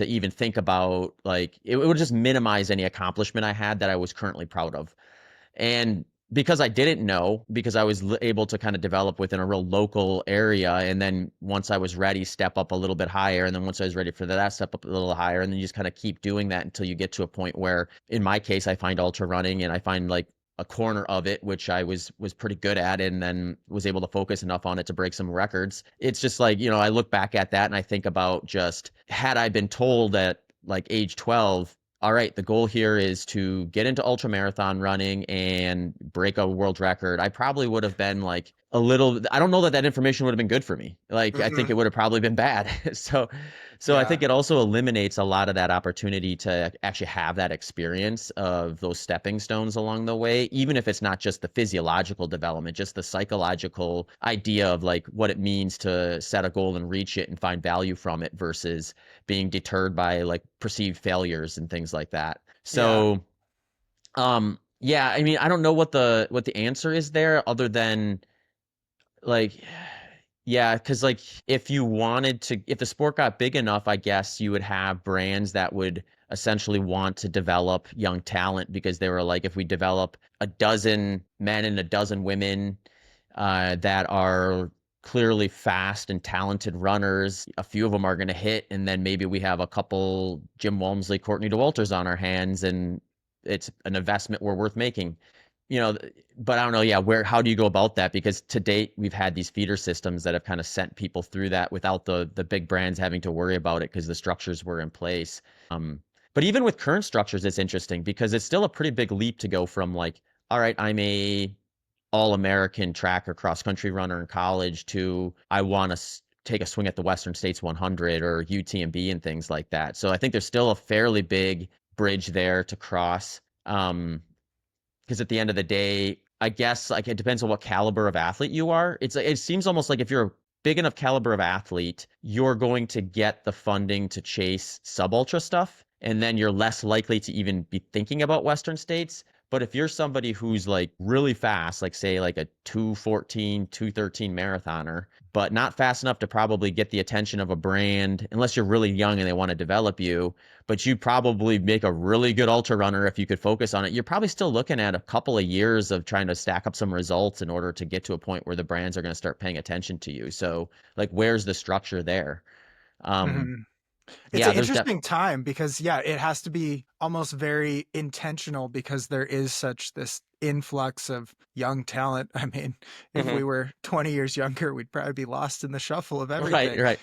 even think about. Like it would just minimize any accomplishment I had that I was currently proud of. And because I didn't know, because I was able to kind of develop within a real local area, and then once I was ready, step up a little bit higher, and then once I was ready for that, step up a little higher, and then you just kind of keep doing that until you get to a point where, in my case, I find ultra running, and I find like a corner of it, which I was pretty good at, and then was able to focus enough on it to break some records. It's just like, I look back at that and I think about just had I been told at like age 12, all right, the goal here is to get into ultra marathon running and break a world record, I probably would have been like a little, I don't know that that information would have been good for me. Like, I think Hmm. it would have probably been bad. So I Yeah. think it also eliminates a lot of that opportunity to actually have that experience of those stepping stones along the way, even if it's not just the physiological development, just the psychological idea of like what it means to set a goal and reach it and find value from it versus being deterred by like perceived failures and things like that. Yeah. So, yeah, I mean, I don't know what the answer is there other than like, yeah, because like if you wanted to, if the sport got big enough, I guess you would have brands that would essentially want to develop young talent because they were like, if we develop a dozen men and a dozen women that are clearly fast and talented runners, a few of them are going to hit, and then maybe we have a couple Jim Walmsley, Courtney DeWalters on our hands, and it's an investment we're worth making. You know, but I don't know, yeah, how do you go about that? Because to date, we've had these feeder systems that have kind of sent people through that without the big brands having to worry about it because the structures were in place. Um, but even with current structures, it's interesting because it's still a pretty big leap to go from like, all right, I'm a all-American track or cross-country runner in college to I want to take a swing at the Western States 100 or UTMB and things like that. So I think there's still a fairly big bridge there to cross. Because at the end of the day, I guess like it depends on what caliber of athlete you are. It seems almost like if you're a big enough caliber of athlete, you're going to get the funding to chase sub ultra stuff, and then you're less likely to even be thinking about Western states. But if you're somebody who's like really fast, like say like a 2:14, 2:13 marathoner, but not fast enough to probably get the attention of a brand unless you're really young and they want to develop you, but you'd probably make a really good ultra runner if you could focus on it. You're probably still looking at a couple of years of trying to stack up some results in order to get to a point where the brands are going to start paying attention to you. So, like, where's the structure there? Um, Hmm. It's yeah, an there's def interesting time because yeah, it has to be almost very intentional because there is such this influx of young talent. I mean, if we Mhm. were 20 years younger, we'd probably be lost in the shuffle of Right, everything. right.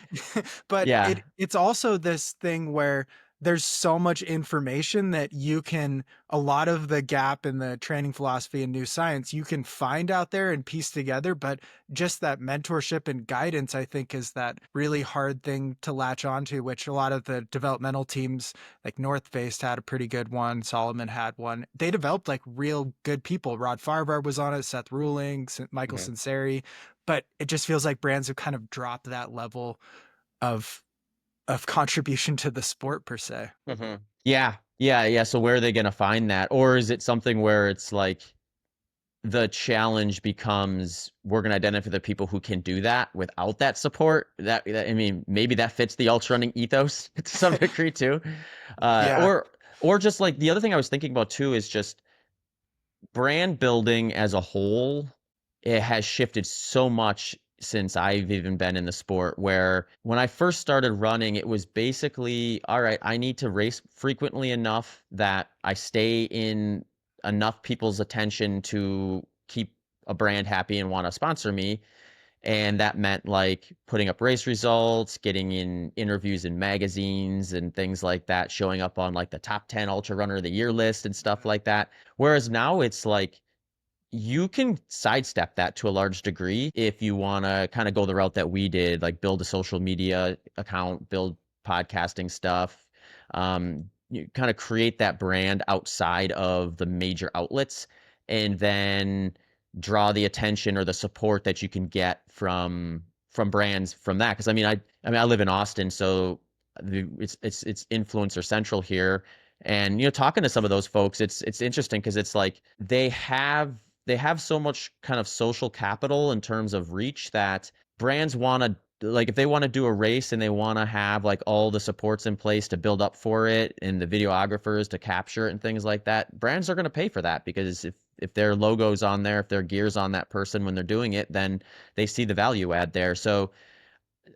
But Yeah. it's also this thing where there's so much information that you can a lot of the gap in the training philosophy and new science you can find out there and piece together, but just that mentorship and guidance, I think, is that really hard thing to latch onto, which a lot of the developmental teams, like North Face, had a pretty good one. Solomon had one. They developed like real good people. Rod Farber was on it, Seth Ruling, Michael Mhm. Sinceri. But it just feels like brands have kind of dropped that level of contribution to the sport per se. Mhm. Yeah, yeah, yeah. So where are they going to find that? Or is it something where it's like the challenge becomes we're going to identify the people who can do that without that support. I mean, maybe that fits the ultra running ethos to some degree too. Uh, Yeah. or or just like the other thing I was thinking about too is just brand building as a whole. It has shifted so much since I've even been in the sport where when I first started running, it was basically, all right, I need to race frequently enough that I stay in enough people's attention to keep a brand happy and want to sponsor me. And that meant like putting up race results, getting in interviews in magazines and things like that, showing up on like the top 10 ultra runner of the year list and stuff like that. Whereas now it's like you can sidestep that to a large degree if you want to kind of go the route that we did, like build a social media account, build podcasting stuff, you kind of create that brand outside of the major outlets, and then draw the attention or the support that you can get from brands from that. Because I mean I live in Austin, so it's influencer central here. And talking to some of those folks, it's interesting because it's like they have so much kind of social capital in terms of reach that brands want to, like, if they want to do a race and they want to have like all the supports in place to build up for it and the videographers to capture it and things like that, brands are going to pay for that because if their logo's on there, if their gear's on that person when they're doing it, then they see the value add there. So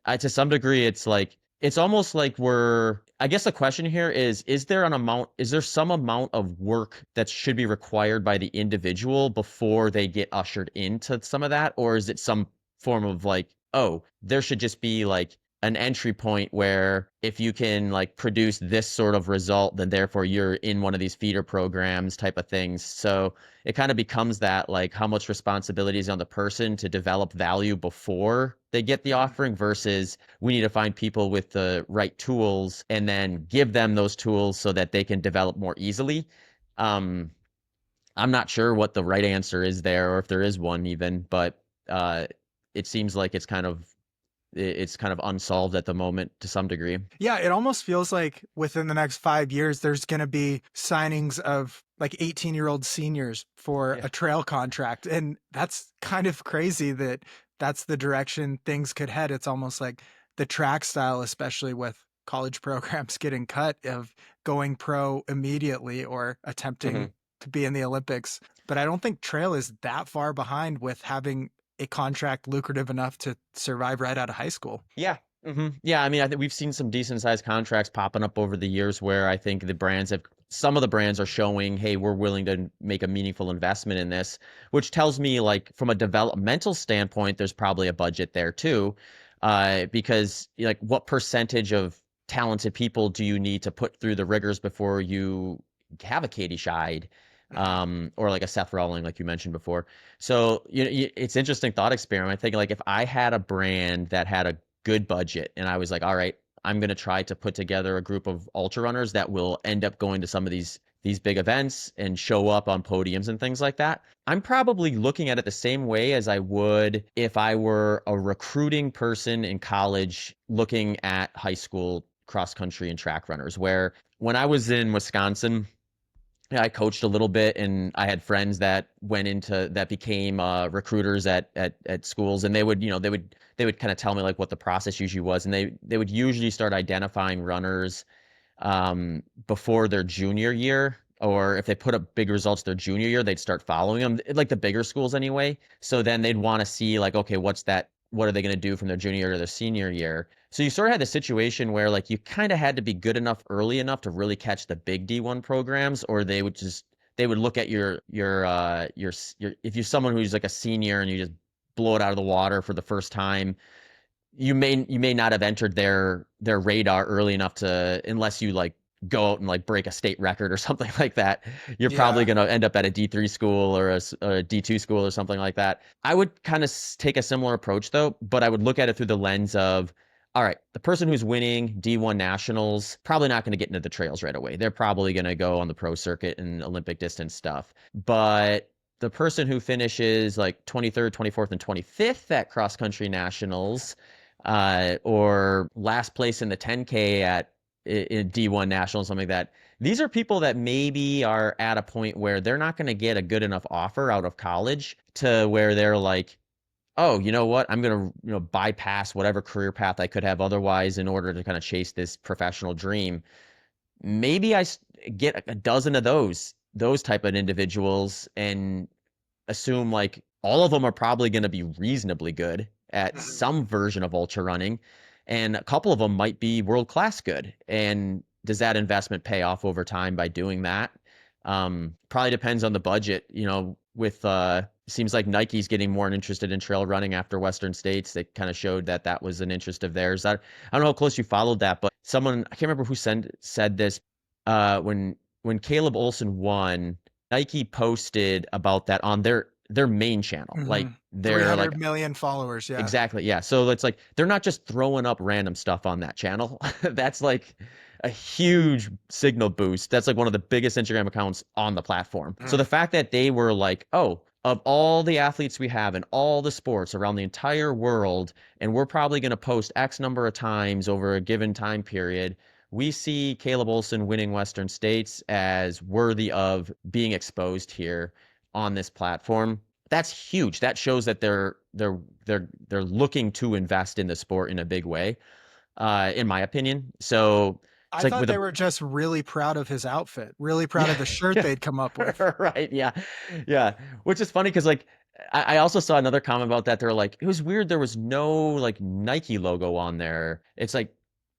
to some degree, it's like it's almost like I guess the question here is there some amount of work that should be required by the individual before they get ushered into some of that? Or is it some form of like, oh, there should just be like an entry point where if you can like produce this sort of result, then therefore you're in one of these feeder programs type of things. So it kind of becomes that like how much responsibility is on the person to develop value before they get the offering versus we need to find people with the right tools and then give them those tools so that they can develop more easily. Um, I'm not sure what the right answer is there or if there is one even, but uh, it seems like it's kind of unsolved at the moment to some degree. Yeah, it almost feels like within the next 5 years, there's going to be signings of like 18-year-old seniors for Yeah. a trail contract. And that's kind of crazy that that's the direction things could head. It's almost like the track style, especially with college programs getting cut, of going pro immediately or attempting Hmm. to be in the Olympics. But I don't think trail is that far behind with having a contract lucrative enough to survive right out of high school. Yeah. Yeah. I mean, I think we've seen some decent sized contracts popping up over the years where I think some of the brands are showing, hey, we're willing to make a meaningful investment in this, which tells me, like, from a developmental standpoint, there's probably a budget there too. Because, like, what percentage of talented people do you need to put through the rigors before you have a Katie Scheid, Mhm. or like a Seth Rolling, like you mentioned before? So, it's interesting thought experiment. I think like if I had a brand that had a good budget and I was like, all right, I'm going to try to put together a group of ultra runners that will end up going to some of these big events and show up on podiums and things like that. I'm probably looking at it the same way as I would if I were a recruiting person in college looking at high school cross country and track runners, where when I was in Wisconsin, yeah, I coached a little bit, and I had friends that became recruiters at schools, and they would kind of tell me like what the process usually was, and they would usually start identifying runners before their junior year, or if they put up big results their junior year, they'd start following them, like the bigger schools anyway. So then they'd want to see like, okay, what are they going to do from their junior year to their senior year? So you sort of had the situation where like you kind of had to be good enough early enough to really catch the big D1 programs, or they would look at your if you're someone who's like a senior and you just blow it out of the water for the first time, you may not have entered their radar early enough to, unless you like go out and like break a state record or something like that. You're probably Yeah. going to end up at a D3 school or a D2 school or something like that. I would kind of take a similar approach though, but I would look at it through the lens of, all right, the person who's winning D1 nationals probably not going to get into the trails right away. They're probably going to go on the pro circuit and Olympic distance stuff. But the person who finishes like 23rd, 24th, and 25th at cross country nationals, or last place in the 10K in D1 national, something like that. These are people that maybe are at a point where they're not going to get a good enough offer out of college to where they're like, oh, you know what? I'm going to, bypass whatever career path I could have otherwise in order to kind of chase this professional dream. Maybe get a dozen of those type of individuals and assume like all of them are probably going to be reasonably good at Mhm. some version of ultra running, and a couple of them might be world class good. And does that investment pay off over time by doing that? Probably depends on the budget. With seems like Nike's getting more interested in trail running after Western States. They kind of showed that was an interest of theirs. I don't know how close you followed that, but someone, I can't remember who said this, when Caleb Olson won, Nike posted about that on their main channel. Like Mhm. they're like 300 million followers. Yeah. exactly, yeah. So it's like they're not just throwing up random stuff on that channel. That's like a huge signal boost. That's like one of the biggest Instagram accounts on the platform. So the Mm. fact that they were like, oh, of all the athletes we have in all the sports around the entire world, and we're probably going to post X number of times over a given time period, we see Caleb Olson winning Western States as worthy of being exposed here on this platform. That's huge. That shows that they're looking to invest in the sport in a big way, in my opinion. So it's I like thought with they a were just really proud of his outfit, really proud yeah, of the shirt yeah, they'd come up with. right, yeah, yeah. Which is funny because like I also saw another comment about that. They're like, it was weird there was no like Nike logo on there. It's like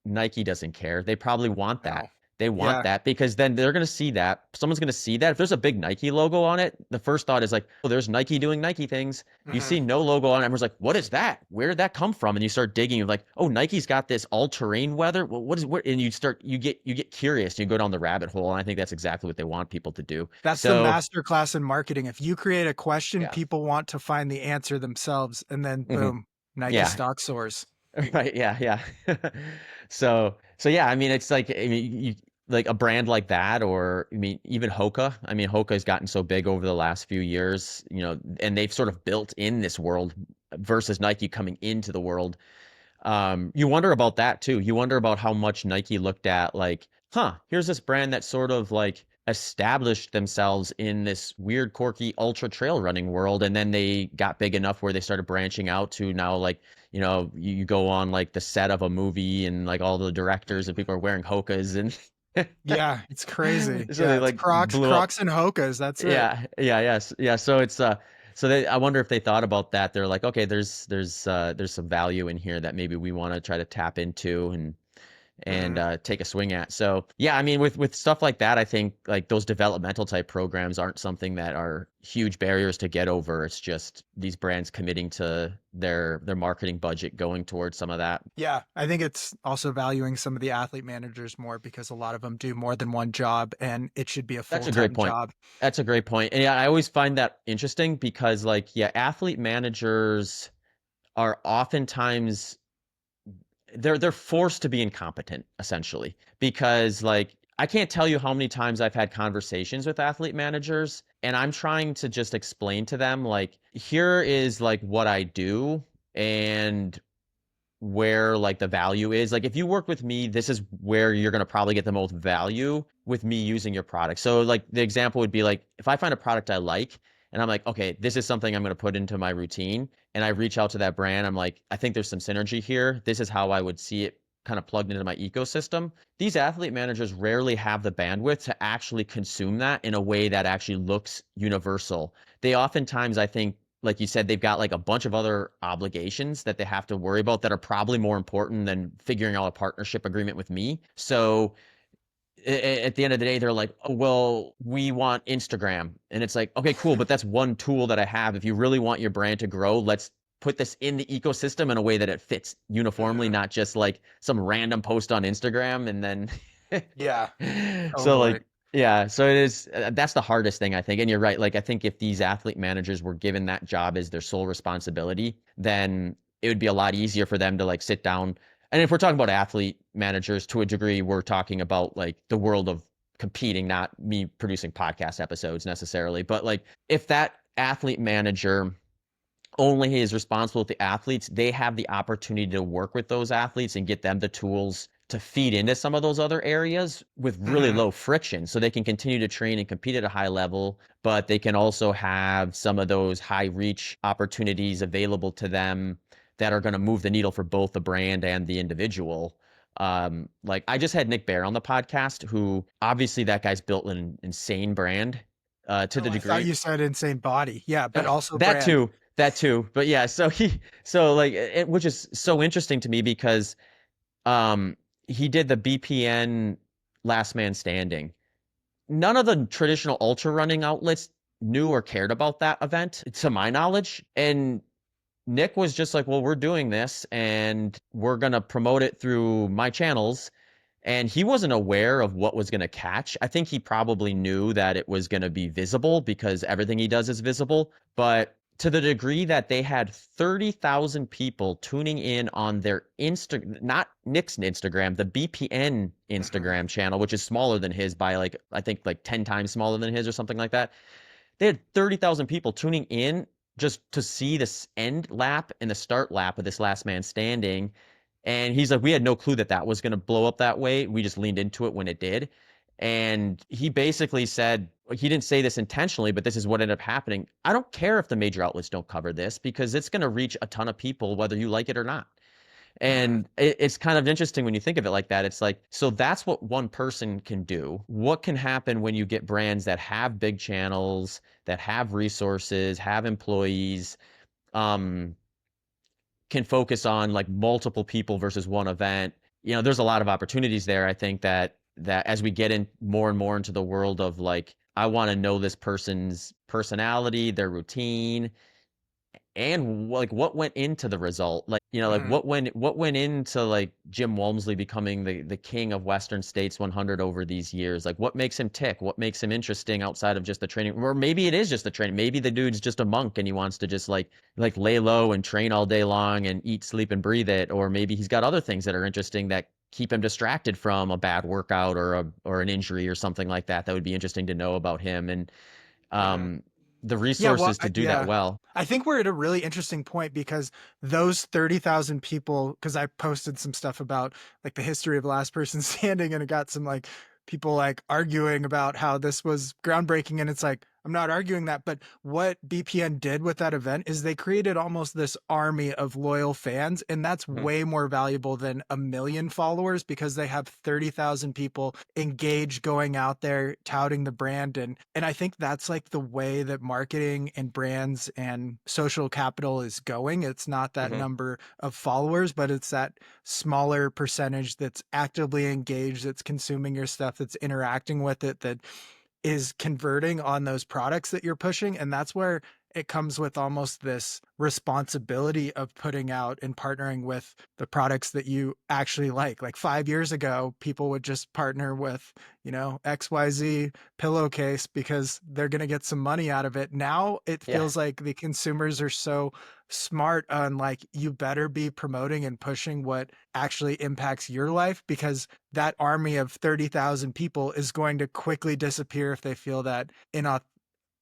Nike doesn't care. They probably want No. that. They want Yeah. that because then they're going to see that. Someone's going to see that. If there's a big Nike logo on it, the first thought is like, oh, there's Nike doing Nike things. You Hmm. see no logo on it, everyone's like, what is that? Where did that come from? And you start digging, you're like, oh, Nike's got this all-terrain weather. Well, what is what? And you get curious, and you go down the rabbit hole. And I think that's exactly what they want people to do. That's the So master class in marketing. If you create a question, yeah. people want to find the answer themselves, and then Hmm. boom, Nike Yeah. stock soars. Right. Yeah. Yeah. So yeah, I mean, it's like, I mean, like a brand like that, or I mean, even Hoka. I mean, Hoka has gotten so big over the last few years, and they've sort of built in this world versus Nike coming into the world. You wonder about that too. You wonder about how much Nike looked at like, here's this brand that sort of like established themselves in this weird, quirky ultra trail running world. And then they got big enough where they started branching out to now like, you go on like the set of a movie and like all the directors and people are wearing Hokas and Yeah, it's crazy. so Yeah, they it's like Crocs, blew up. Crocs and Hokas. That's it. Yeah, yeah, yes, yeah. So it's I wonder if they thought about that. They're like, okay, there's some value in here that maybe we want to try to tap into and Hmm. take a swing at. So yeah, I mean, with stuff like that, I think like those developmental type programs aren't something that are huge barriers to get over. It's just these brands committing to their marketing budget going towards some of that. Yeah, I think it's also valuing some of the athlete managers more because a lot of them do more than one job, and it should be a That's a great full-time point. job. That's a great point. And yeah, I always find that interesting because like, yeah, athlete managers are oftentimes they're forced to be incompetent essentially because like I can't tell you how many times I've had conversations with athlete managers and I'm trying to just explain to them like here is like what I do and where like the value is. Like if you work with me, this is where you're going to probably get the most value with me using your product. So like the example would be like if I find a product I like and I'm like, okay, this is something I'm going to put into my routine and I reach out to that brand, I'm like, I think there's some synergy here. This is how I would see it kind of plugged into my ecosystem. These athlete managers rarely have the bandwidth to actually consume that in a way that actually looks universal. They oftentimes, I think, like you said, they've got like a bunch of other obligations that they have to worry about that are probably more important than figuring out a partnership agreement with me. So at the end of the day, they're like, oh, well, we want Instagram. And it's like, okay, cool, but that's one tool that I have. If you really want your brand to grow, let's put this in the ecosystem in a way that it fits uniformly, Hmm. not just like some random post on Instagram and then Yeah, so totally. like yeah, so it is that's the hardest thing I think. And you're right. Like I think if these athlete managers were given that job as their sole responsibility, then it would be a lot easier for them to like sit down. And if we're talking about athlete managers to a degree, we're talking about like the world of competing, not me producing podcast episodes necessarily. But like if that athlete manager only is responsible with the athletes, they have the opportunity to work with those athletes and get them the tools to feed into some of those other areas with really Hmm. low friction so they can continue to train and compete at a high level, but they can also have some of those high reach opportunities available to them that are going to move the needle for both the brand and the individual. Like I just had Nick Bear on the podcast, who obviously that guy's built an insane brand to Oh, the I thought degree you said insane body. Yeah, but also that brand. too, that too. But yeah, so like which is so interesting to me because um he did the BPN Last Man Standing. None of the traditional ultra running outlets knew or cared about that event, to my knowledge. And Nick was just like, well, we're doing this and we're gonna promote it through my channels. And he wasn't aware of what was going to catch. I think he probably knew that it was going to be visible because everything he does is visible. But to the degree that they had 30,000 people tuning in on their not Nick's Instagram, the BPN Hmm. Instagram channel, which is smaller than his by like, I think like 10 times smaller than his or something like that. They had 30,000 people tuning in just to see this end lap and the start lap of this last man standing. And he's like, we had no clue that that was going to blow up that way. We just leaned into it when it did. And he basically said, he didn't say this intentionally, but this is what ended up happening. I don't care if the major outlets don't cover this because it's going to reach a ton of people, whether you like it or not. Hmm. And it's kind of interesting when you think of it like that. It's like, so that's what one person can do. What can happen when you get brands that have big channels, that have resources, have employees, um, can focus on like multiple people versus one event? There's a lot of opportunities there. I think that that as we get in more and more into the world of like, I want to know this person's personality, their routine, and like what went into the result, like like Mhm. what went into like Jim Walmsley becoming the king of Western States 100 over these years. Like what makes him tick, what makes him interesting outside of just the training, or maybe it is just the training, maybe the dude's just a monk and he wants to just like lay low and train all day long and eat, sleep, and breathe it. Or maybe he's got other things that are interesting that keep him distracted from a bad workout or an injury or something like that would be interesting to know about him. And Mhm. um the Yeah, well, resources to do that well. I think we're at a really interesting point because those 30,000 people, because I posted some stuff about like the history of Last Person Standing, and it got some like people like arguing about how this was groundbreaking. And it's like, I'm not arguing that. But what BPN did with that event is they created almost this army of loyal fans. And that's Mhm. way more valuable than a million followers because they have 30,000 people engaged going out there touting the brand. And I think that's like the way that marketing and brands and social capital is going. It's not that Mhm. number of followers, but it's that smaller percentage that's actively engaged, that's consuming your stuff, that's interacting with it, that is converting on those products that you're pushing. And that's where it comes with almost this responsibility of putting out and partnering with the products that you actually like 5 years ago, people would just partner with XYZ pillowcase because they're going to get some money out of it. Now it Yeah. feels like the consumers are so smart on like, you better be promoting and pushing what actually impacts your life, because that army of 30,000 people is going to quickly disappear if they feel that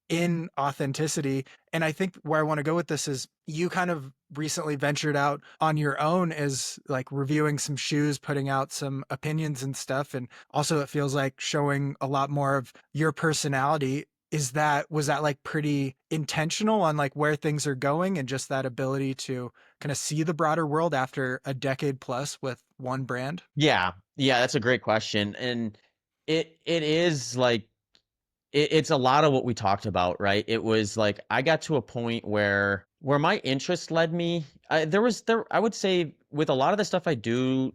inauthenticity. And I think where I want to go with this is you kind of recently ventured out on your own as like reviewing some shoes, putting out some opinions and stuff. And also it feels like showing a lot more of your personality. Was that like pretty intentional on like where things are going and just that ability to kind of see the broader world after a decade plus with one brand? Yeah. Yeah, that's a great question. And it is like it's a lot of what we talked about, right? It was like I got to a point where my interest led me. There I would say with a lot of the stuff I do,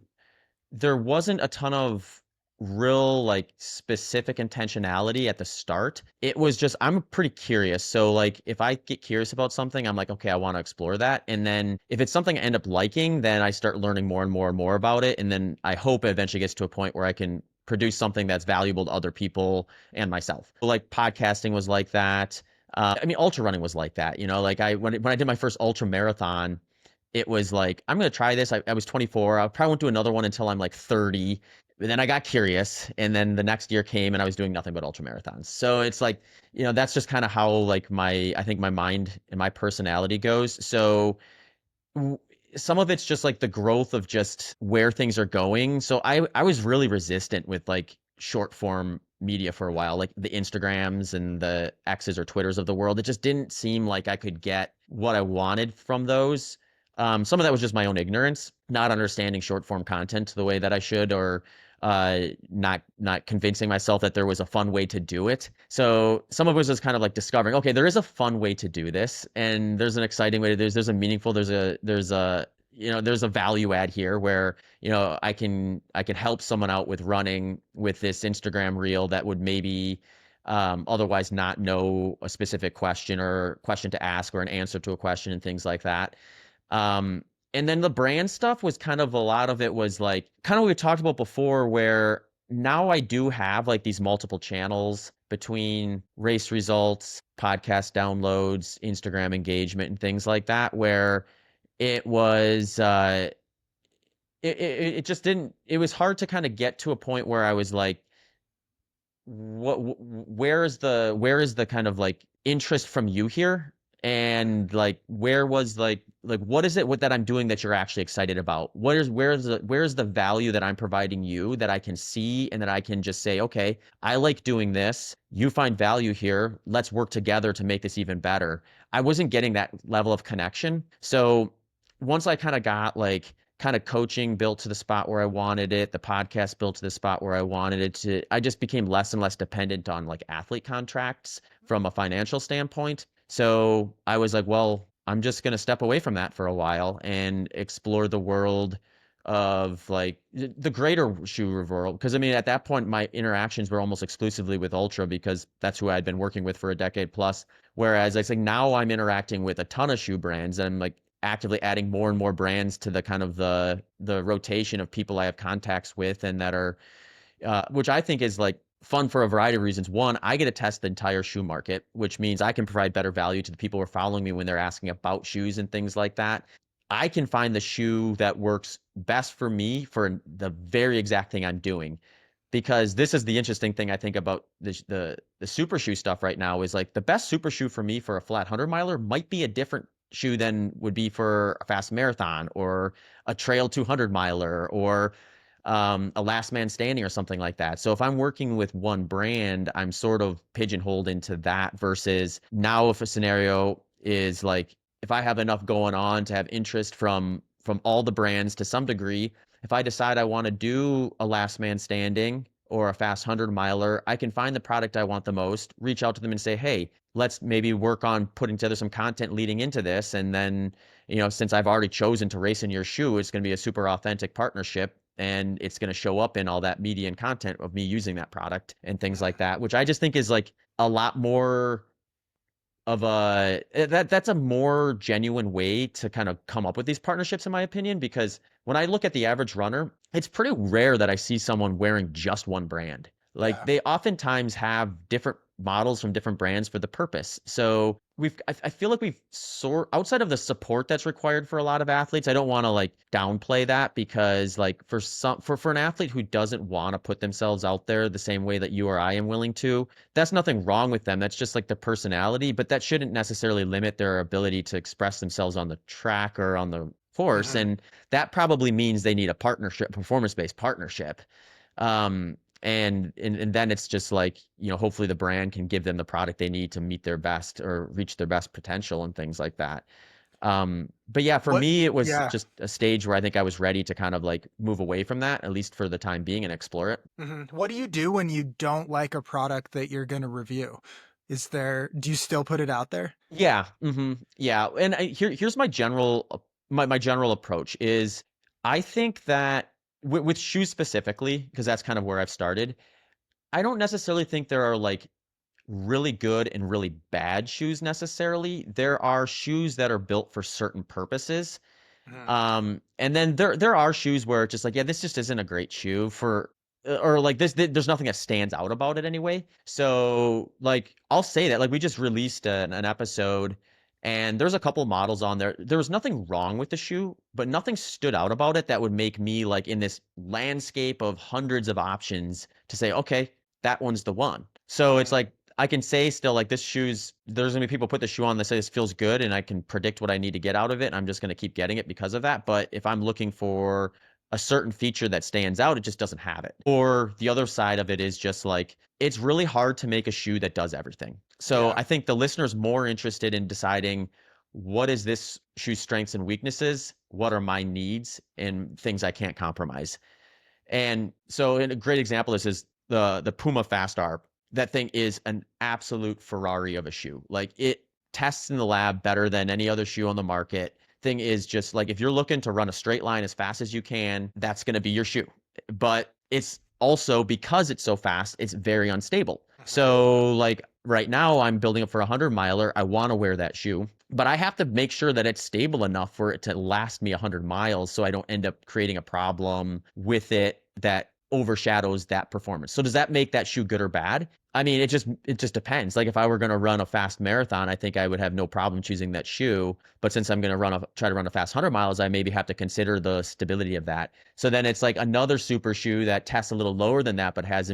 there wasn't a ton of real like specific intentionality at the start. It was just I'm pretty curious. So like if I get curious about something, I'm like, okay, I want to explore that. And then if it's something I end up liking, then I start learning more and more and more about it. And then I hope it eventually gets to a point where I can produce something that's valuable to other people and myself. Like podcasting was like that. I mean, ultra running was like that. Like when I did my first ultra marathon, it was like, I'm going to try this. I was 24. I probably won't do another one until I'm like 30. And then I got curious. And then the next year came and I was doing nothing but ultra marathons. So it's like, that's just kind of how like I think my mind and my personality goes. So w- some of it's just like the growth of just where things are going. So I was really resistant with like short form media for a while, like the Instagrams and the X's or Twitters of the world. It just didn't seem like I could get what I wanted from those. Some of that was just my own ignorance, not understanding short form content the way that I should, or not convincing myself that there was a fun way to do it. So some of it was just kind of like discovering, okay, there is a fun way to do this, and there's an exciting way to there's a meaningful, there's a value add here where I can help someone out with running with this Instagram reel that would maybe otherwise not know a specific question or question to ask or an answer to a question and things like that. Um, and then the brand stuff was kind of a lot of it was like kind of what we talked about before, where now I do have like these multiple channels between race results, podcast downloads, Instagram engagement, and things like that, where it was it just didn't it was hard to kind of get to a point where I was like, where is the kind of like interest from you here, and like where was like what is it that I'm doing that you're actually excited about? Where's the value that I'm providing you that I can see and that I can just say, okay, I like doing this, you find value here, let's work together to make this even better. I wasn't getting that level of connection. So once I kind of got like kind of coaching built to the spot where I wanted it, the podcast built to the spot where I wanted it to, I just became less and less dependent on like athlete contracts from a financial standpoint. So I was like, well, I'm just going to step away from that for a while and explore the world of like the greater shoe world. Because I mean, at that point, my interactions were almost exclusively with Ultra because that's who I'd been working with for a decade plus. Whereas I think now I'm interacting with a ton of shoe brands, and I'm like actively adding more and more brands to the kind of the rotation of people I have contacts with, and that are which I think is like fun for a variety of reasons. One, I get to test the entire shoe market, which means I can provide better value to the people who are following me when they're asking about shoes and things like that. I can find the shoe that works best for me for the very exact thing I'm doing. Because this is the interesting thing I think about the super shoe stuff right now is like the best super shoe for me for a flat 100 miler might be a different shoe than would be for a fast marathon or a trail 200 miler or a last man standing or something like that. So if I'm working with one brand, I'm sort of pigeonholed into that versus now if a scenario is like if I have enough going on to have interest from all the brands to some degree, if I decide I want to do a last man standing or a fast 100 miler, I can find the product I want the most, reach out to them and say, "Hey, let's maybe work on putting together some content leading into this." And then, since I've already chosen to race in your shoe, it's going to be a super authentic partnership and it's going to show up in all that media and content of me using that product and things like that, which I just think is like a lot more of that's a more genuine way to kind of come up with these partnerships in my opinion, because when I look at the average runner, it's pretty rare that I see someone wearing just one brand. Like Yeah. they oftentimes have different models from different brands for the purpose. So I feel like we've outside of the support that's required for a lot of athletes. I don't want to like downplay that because like for an athlete who doesn't want to put themselves out there the same way that you or I am willing to, that's nothing wrong with them. That's just like the personality, but that shouldn't necessarily limit their ability to express themselves on the track or on the course. Hmm. And that probably means they need a partnership, performance-based partnership. And then it's just like, hopefully the brand can give them the product they need to meet their best or reach their best potential and things like that. But yeah, for What? me, it was Yeah. just a stage where I think I was ready to kind of like move away from that, at least for the time being, and explore it. What do you do when you don't like a product that you're going to review? Do you still put it out there? Yeah. Yeah. And here's my general approach is I think that with shoes specifically, because that's kind of where I've started, I don't necessarily think there are like really good and really bad shoes necessarily. There are shoes that are built for certain purposes. Mhm. And then there are shoes where it's just like, yeah, this just isn't a great shoe for, or like there's nothing that stands out about it anyway. So like, I'll say that like we just released an episode and there's a couple models on there. There was nothing wrong with the shoe, but nothing stood out about it that would make me like in this landscape of hundreds of options to say, okay, that one's the one. So it's Mhm. like, I can say still like there's gonna be people put the shoe on that say this feels good and I can predict what I need to get out of it. And I'm just gonna keep getting it because of that. But if I'm looking for a certain feature that stands out, it just doesn't have it. Or the other side of it is just like it's really hard to make a shoe that does everything. So Yeah. I think the listener's more interested in deciding what is this shoe's strengths and weaknesses, what are my needs and things I can't compromise. And so, a great example of this is the Puma Fast R. That thing is an absolute Ferrari of a shoe. Like it tests in the lab better than any other shoe on the market. Thing is just like if you're looking to run a straight line as fast as you can, that's going to be your shoe. But it's also because it's so fast, it's very unstable. Mhm. So like right now I'm building up for a 100 miler. I want to wear that shoe, but I have to make sure that it's stable enough for it to last me 100 miles so I don't end up creating a problem with it that overshadows that performance. So does that make that shoe good or bad? I mean, it just depends. Like if I were going to run a fast marathon, I think I would have no problem choosing that shoe. But since I'm going to try to run a fast 100 miles, I maybe have to consider the stability of that. So then it's like another super shoe that tests a little lower than that, but has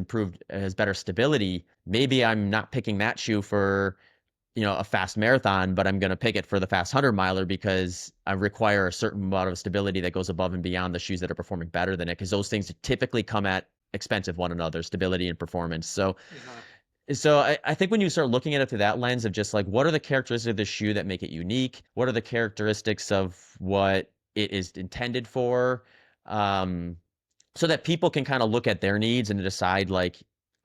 better stability. Maybe I'm not picking that shoe for a fast marathon, but I'm going to pick it for the fast 100 miler because I require a certain amount of stability that goes above and beyond the shoes that are performing better than it, because those things typically come at expense of one another, stability and performance. Mhm. So I think when you start looking at it through that lens of just like, what are the characteristics of the shoe that make it unique? What are the characteristics of what it is intended for? Um, so that people can kind of look at their needs and decide like,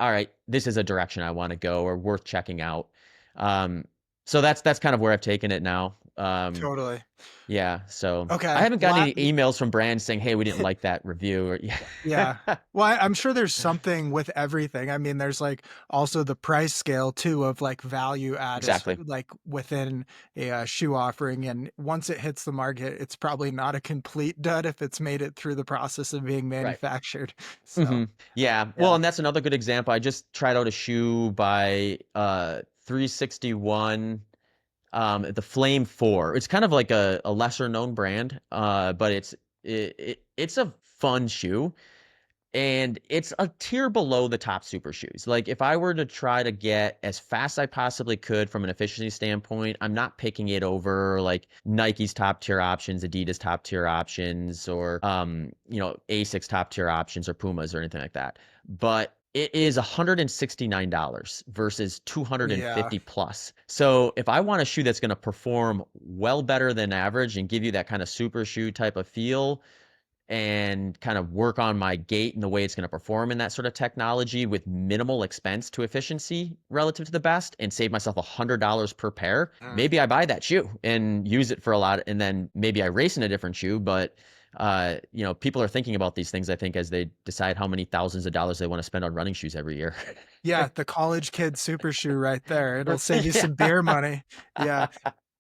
all right, this is a direction I want to go or worth checking out. Um, so that's kind of where I've taken it now. Totally. Yeah. So I Okay. haven't gotten any emails from brands saying, "Hey, we didn't like that review," or yeah. Yeah. Well, I'm sure there's something with everything. I mean, there's like also the price scale too of like value add is Exactly. like within a shoe offering. And once it hits the market, it's probably not a complete dud if it's made it through the process of being Right. manufactured. So, Hmm. Yeah. Well, yeah. and that's another good example. I just tried out a shoe by 361, the Flame 4. It's kind of like a lesser known brand, but it's a fun shoe. And it's a tier below the top super shoes. Like if I were to try to get as fast as I possibly could from an efficiency standpoint, I'm not picking it over like Nike's top tier options, Adidas top tier options, or Asics top tier options or Pumas or anything like that. But it is $169 versus Yeah. 250 plus. So if I want a shoe that's going to perform well better than average and give you that kind of super shoe type of feel, and kind of work on my gait and the way it's going to perform in that sort of technology with minimal expense to efficiency relative to the best, and save myself $100 per pair, Mm. maybe I buy that shoe and use it for a lot, and then maybe I race in a different shoe. But people are thinking about these things, I think, as they decide how many thousands of dollars they want to spend on running shoes every year. Yeah. The college kid super shoe right there. It'll save you Yeah. some beer money. Yeah.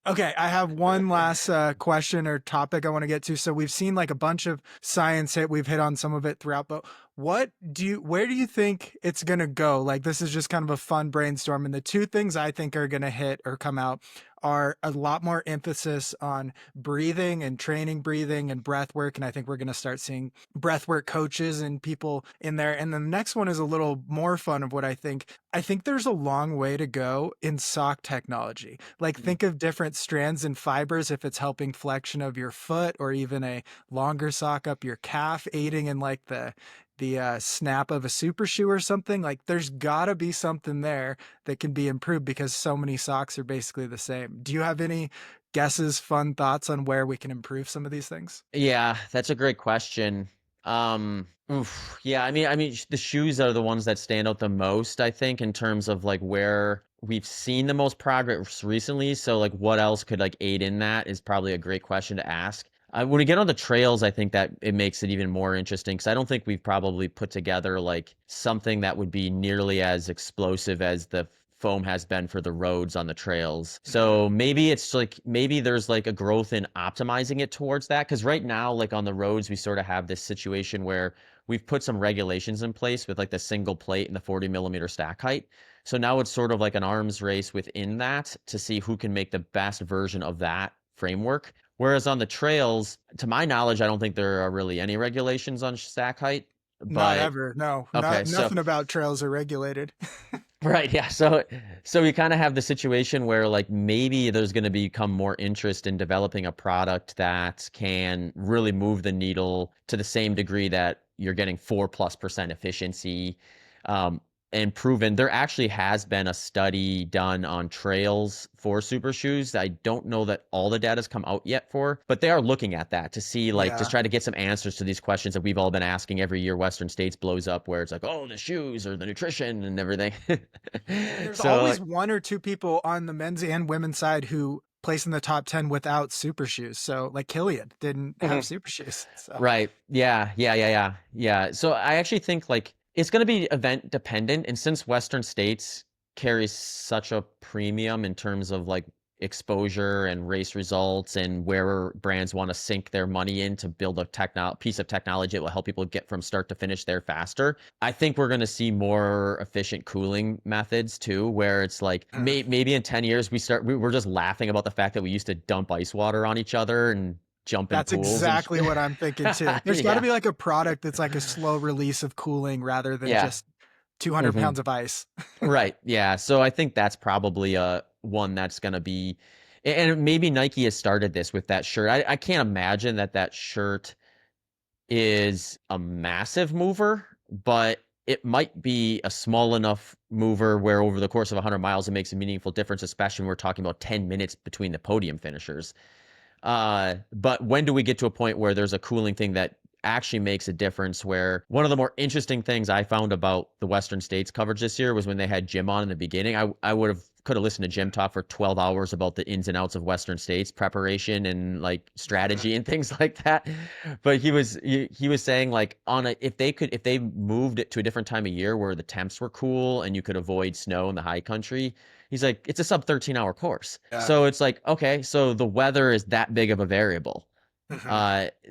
Okay, I have one last question or topic I want to get to. So we've seen like a bunch of science hit. We've hit on some of it throughout, but where do you think it's gonna go? Like this is just kind of a fun brainstorm, and the two things I think are gonna hit or come out are a lot more emphasis on breathing and training breathing and breath work. And I think we're going to start seeing breath work coaches and people in there. And the next one is a little more fun of what I think there's a long way to go in sock technology. Like think of different strands and fibers if it's helping flexion of your foot or even a longer sock up your calf, aiding in like the snap of a super shoe or something. Like there's got to be something there that can be improved because so many socks are basically the same. Do you have any guesses, fun thoughts on where we can improve some of these things? Yeah, that's a great question. Yeah, I mean, the shoes are the ones that stand out the most, I think, in terms of like where we've seen the most progress recently. So, like, what else could like aid in that is probably a great question to ask. When we get on the trails, I think that it makes it even more interesting because I don't think we've probably put together like something that would be nearly as explosive as the foam has been for the roads on the trails. So maybe there's like a growth in optimizing it towards that. Cause right now, like on the roads, we sort of have this situation where we've put some regulations in place with like the single plate and the 40 millimeter stack height. So now it's sort of like an arms race within that to see who can make the best version of that framework. Whereas on the trails, to my knowledge, I don't think there are really any regulations on stack height. Not But ever. No, okay, not so nothing about trails are regulated. right, yeah. So we kind of have the situation where like maybe there's going to become more interest in developing a product that can really move the needle to the same degree that you're getting 4+% efficiency. Um, and proven there actually has been a study done on trails for super shoes. I don't know that all the data's come out yet for, but they are looking at that to see like just Yeah. try to get some answers to these questions that we've all been asking every year Western States blows up, where it's like, oh, the shoes or the nutrition and everything. And there's So always like, one or two people on the men's and women's side who place in the top 10 without super shoes. So like Killian didn't have mhm. super shoes. So Right. Yeah. So I actually think like it's going to be event dependent. And since Western states carries such a premium in terms of like exposure and race results and where brands want to sink their money in to build a piece of technology that will help people get from start to finish there faster, I think we're going to see more efficient cooling methods too, where it's like mm, maybe in 10 years we're just laughing about the fact that we used to dump ice water on each other and jump in that's pools and exactly what I'm thinking too. There's got to yeah. be like a product that's like a slow release of cooling rather than Yeah. just 200 Hmm. pounds of ice. Right. Yeah. So I think that's probably one that's going to be, and maybe Nike has started this with that shirt. I can't imagine that shirt is a massive mover, but it might be a small enough mover where over the course of 100 miles, it makes a meaningful difference, especially when we're talking about 10 minutes between the podium finishers. But when do we get to a point where there's a cooling thing that actually makes a difference? Where one of the more interesting things I found about the Western States coverage this year was when they had Jim on in the beginning. I would have could have listened to Jim talk for 12 hours about the ins and outs of Western States preparation and like strategy and things like that. But he was saying like if they moved it to a different time of year where the temps were cool and you could avoid snow in the high country, he's like, it's a sub 13-hour course. Yeah. So it's like, okay, so the weather is that big of a variable.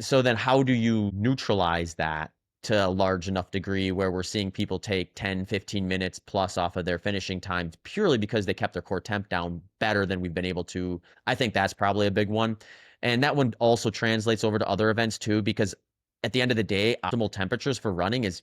So then how do you neutralize that to a large enough degree where we're seeing people take 10, 15 minutes plus off of their finishing time purely because they kept their core temp down better than we've been able to? I think that's probably a big one. And that one also translates over to other events too, because at the end of the day, optimal temperatures for running is,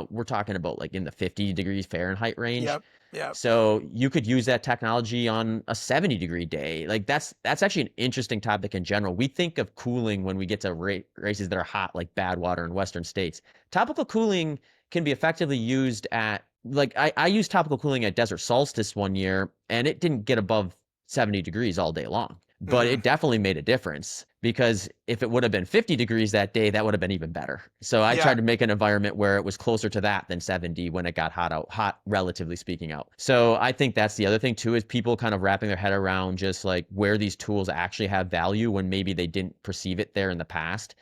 we're talking about like in the 50 degrees Fahrenheit range. Yep. Yep. So you could use that technology on a 70-degree day. Like that's actually an interesting topic in general. We think of cooling when we get to races that are hot, like Badwater in Western states. Topical cooling can be effectively used at, like, I used topical cooling at Desert Solstice one year, and it didn't get above 70 degrees all day long. But it definitely made a difference, because if it would have been 50 degrees that day, that would have been even better. So I tried to make an environment where it was closer to that than 70 when it got hot, relatively speaking out. So I think that's the other thing too, is people kind of wrapping their head around just like where these tools actually have value when maybe they didn't perceive it there in the past.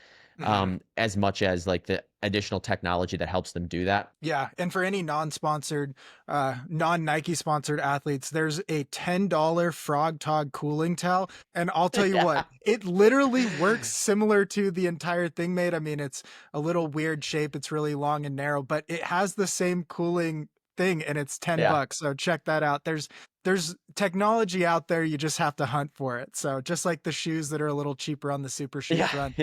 As much as like the additional technology that helps them do that. Yeah. And for any non-sponsored, non-Nike sponsored athletes, there's a $10 Frog Tog cooling towel. And I'll tell you what, it literally works similar to the entire thing made. I mean, it's a little weird shape. It's really long and narrow, but it has the same cooling thing, and it's $10. So check that out. There's technology out there. You just have to hunt for it. So just like the shoes that are a little cheaper on the Super Shoes run,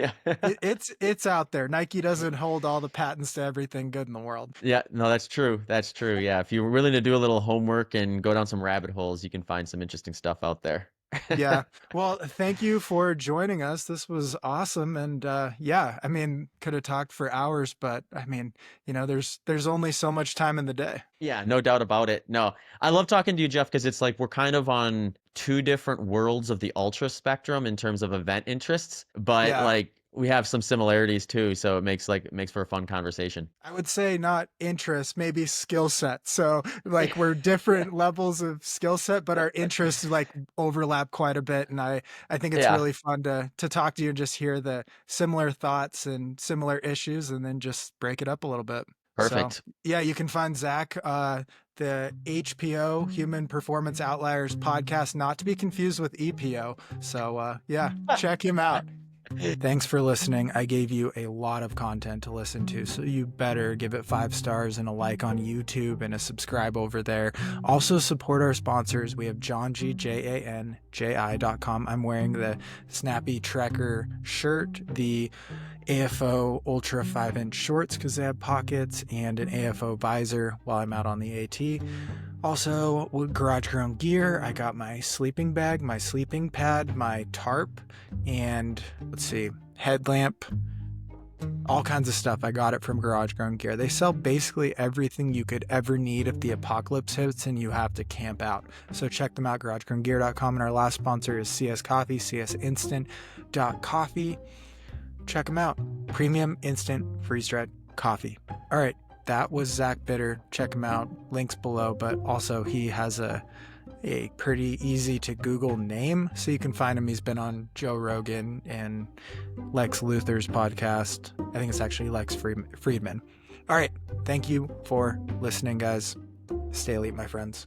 it's out there. Nike doesn't hold all the patents to everything good in the world. Yeah, no, that's true. That's true. Yeah. If you're willing to do a little homework and go down some rabbit holes, you can find some interesting stuff out there. Yeah. Well, thank you for joining us. This was awesome. And yeah, I mean, could have talked for hours, but I mean, there's only so much time in the day. Yeah, no doubt about it. No, I love talking to you, Jeff, because it's like we're kind of on two different worlds of the ultra spectrum in terms of event interests, but like we have some similarities too. So it makes for a fun conversation. I would say not interest, maybe skill set. So like we're different levels of skill set, but our interests like overlap quite a bit. And I think it's really fun to talk to you and just hear the similar thoughts and similar issues, and then just break it up a little bit. Perfect. So, yeah, you can find Zach, the HPO, Human Performance Outliers podcast, not to be confused with EPO. So yeah, check him out. Thanks for listening. I gave you a lot of content to listen to, so you better give it 5 stars and a like on YouTube and a subscribe over there. Also support our sponsors. We have JanjiJANJI.com. I'm wearing the Snappy Trekker shirt, the AFO Ultra 5-inch shorts because they have pockets, and an AFO visor while I'm out on the AT. Also, with Garage Grown gear, I got my sleeping bag, my sleeping pad, my tarp, and headlamp, all kinds of stuff. I got it from Garage Grown Gear. They sell basically everything you could ever need if the apocalypse hits and you have to camp out. So check them out, garagegrowngear.com. And our last sponsor is CS Coffee, csinstant.coffee. Check them out. Premium, instant, freeze-dried coffee. All right. That was Zach Bitter. Check him out. Links below, but also he has a pretty easy to Google name, so you can find him. He's been on Joe Rogan and Lex Luthor's podcast. I think it's actually Lex Friedman. All right. Thank you for listening, guys. Stay elite, my friends.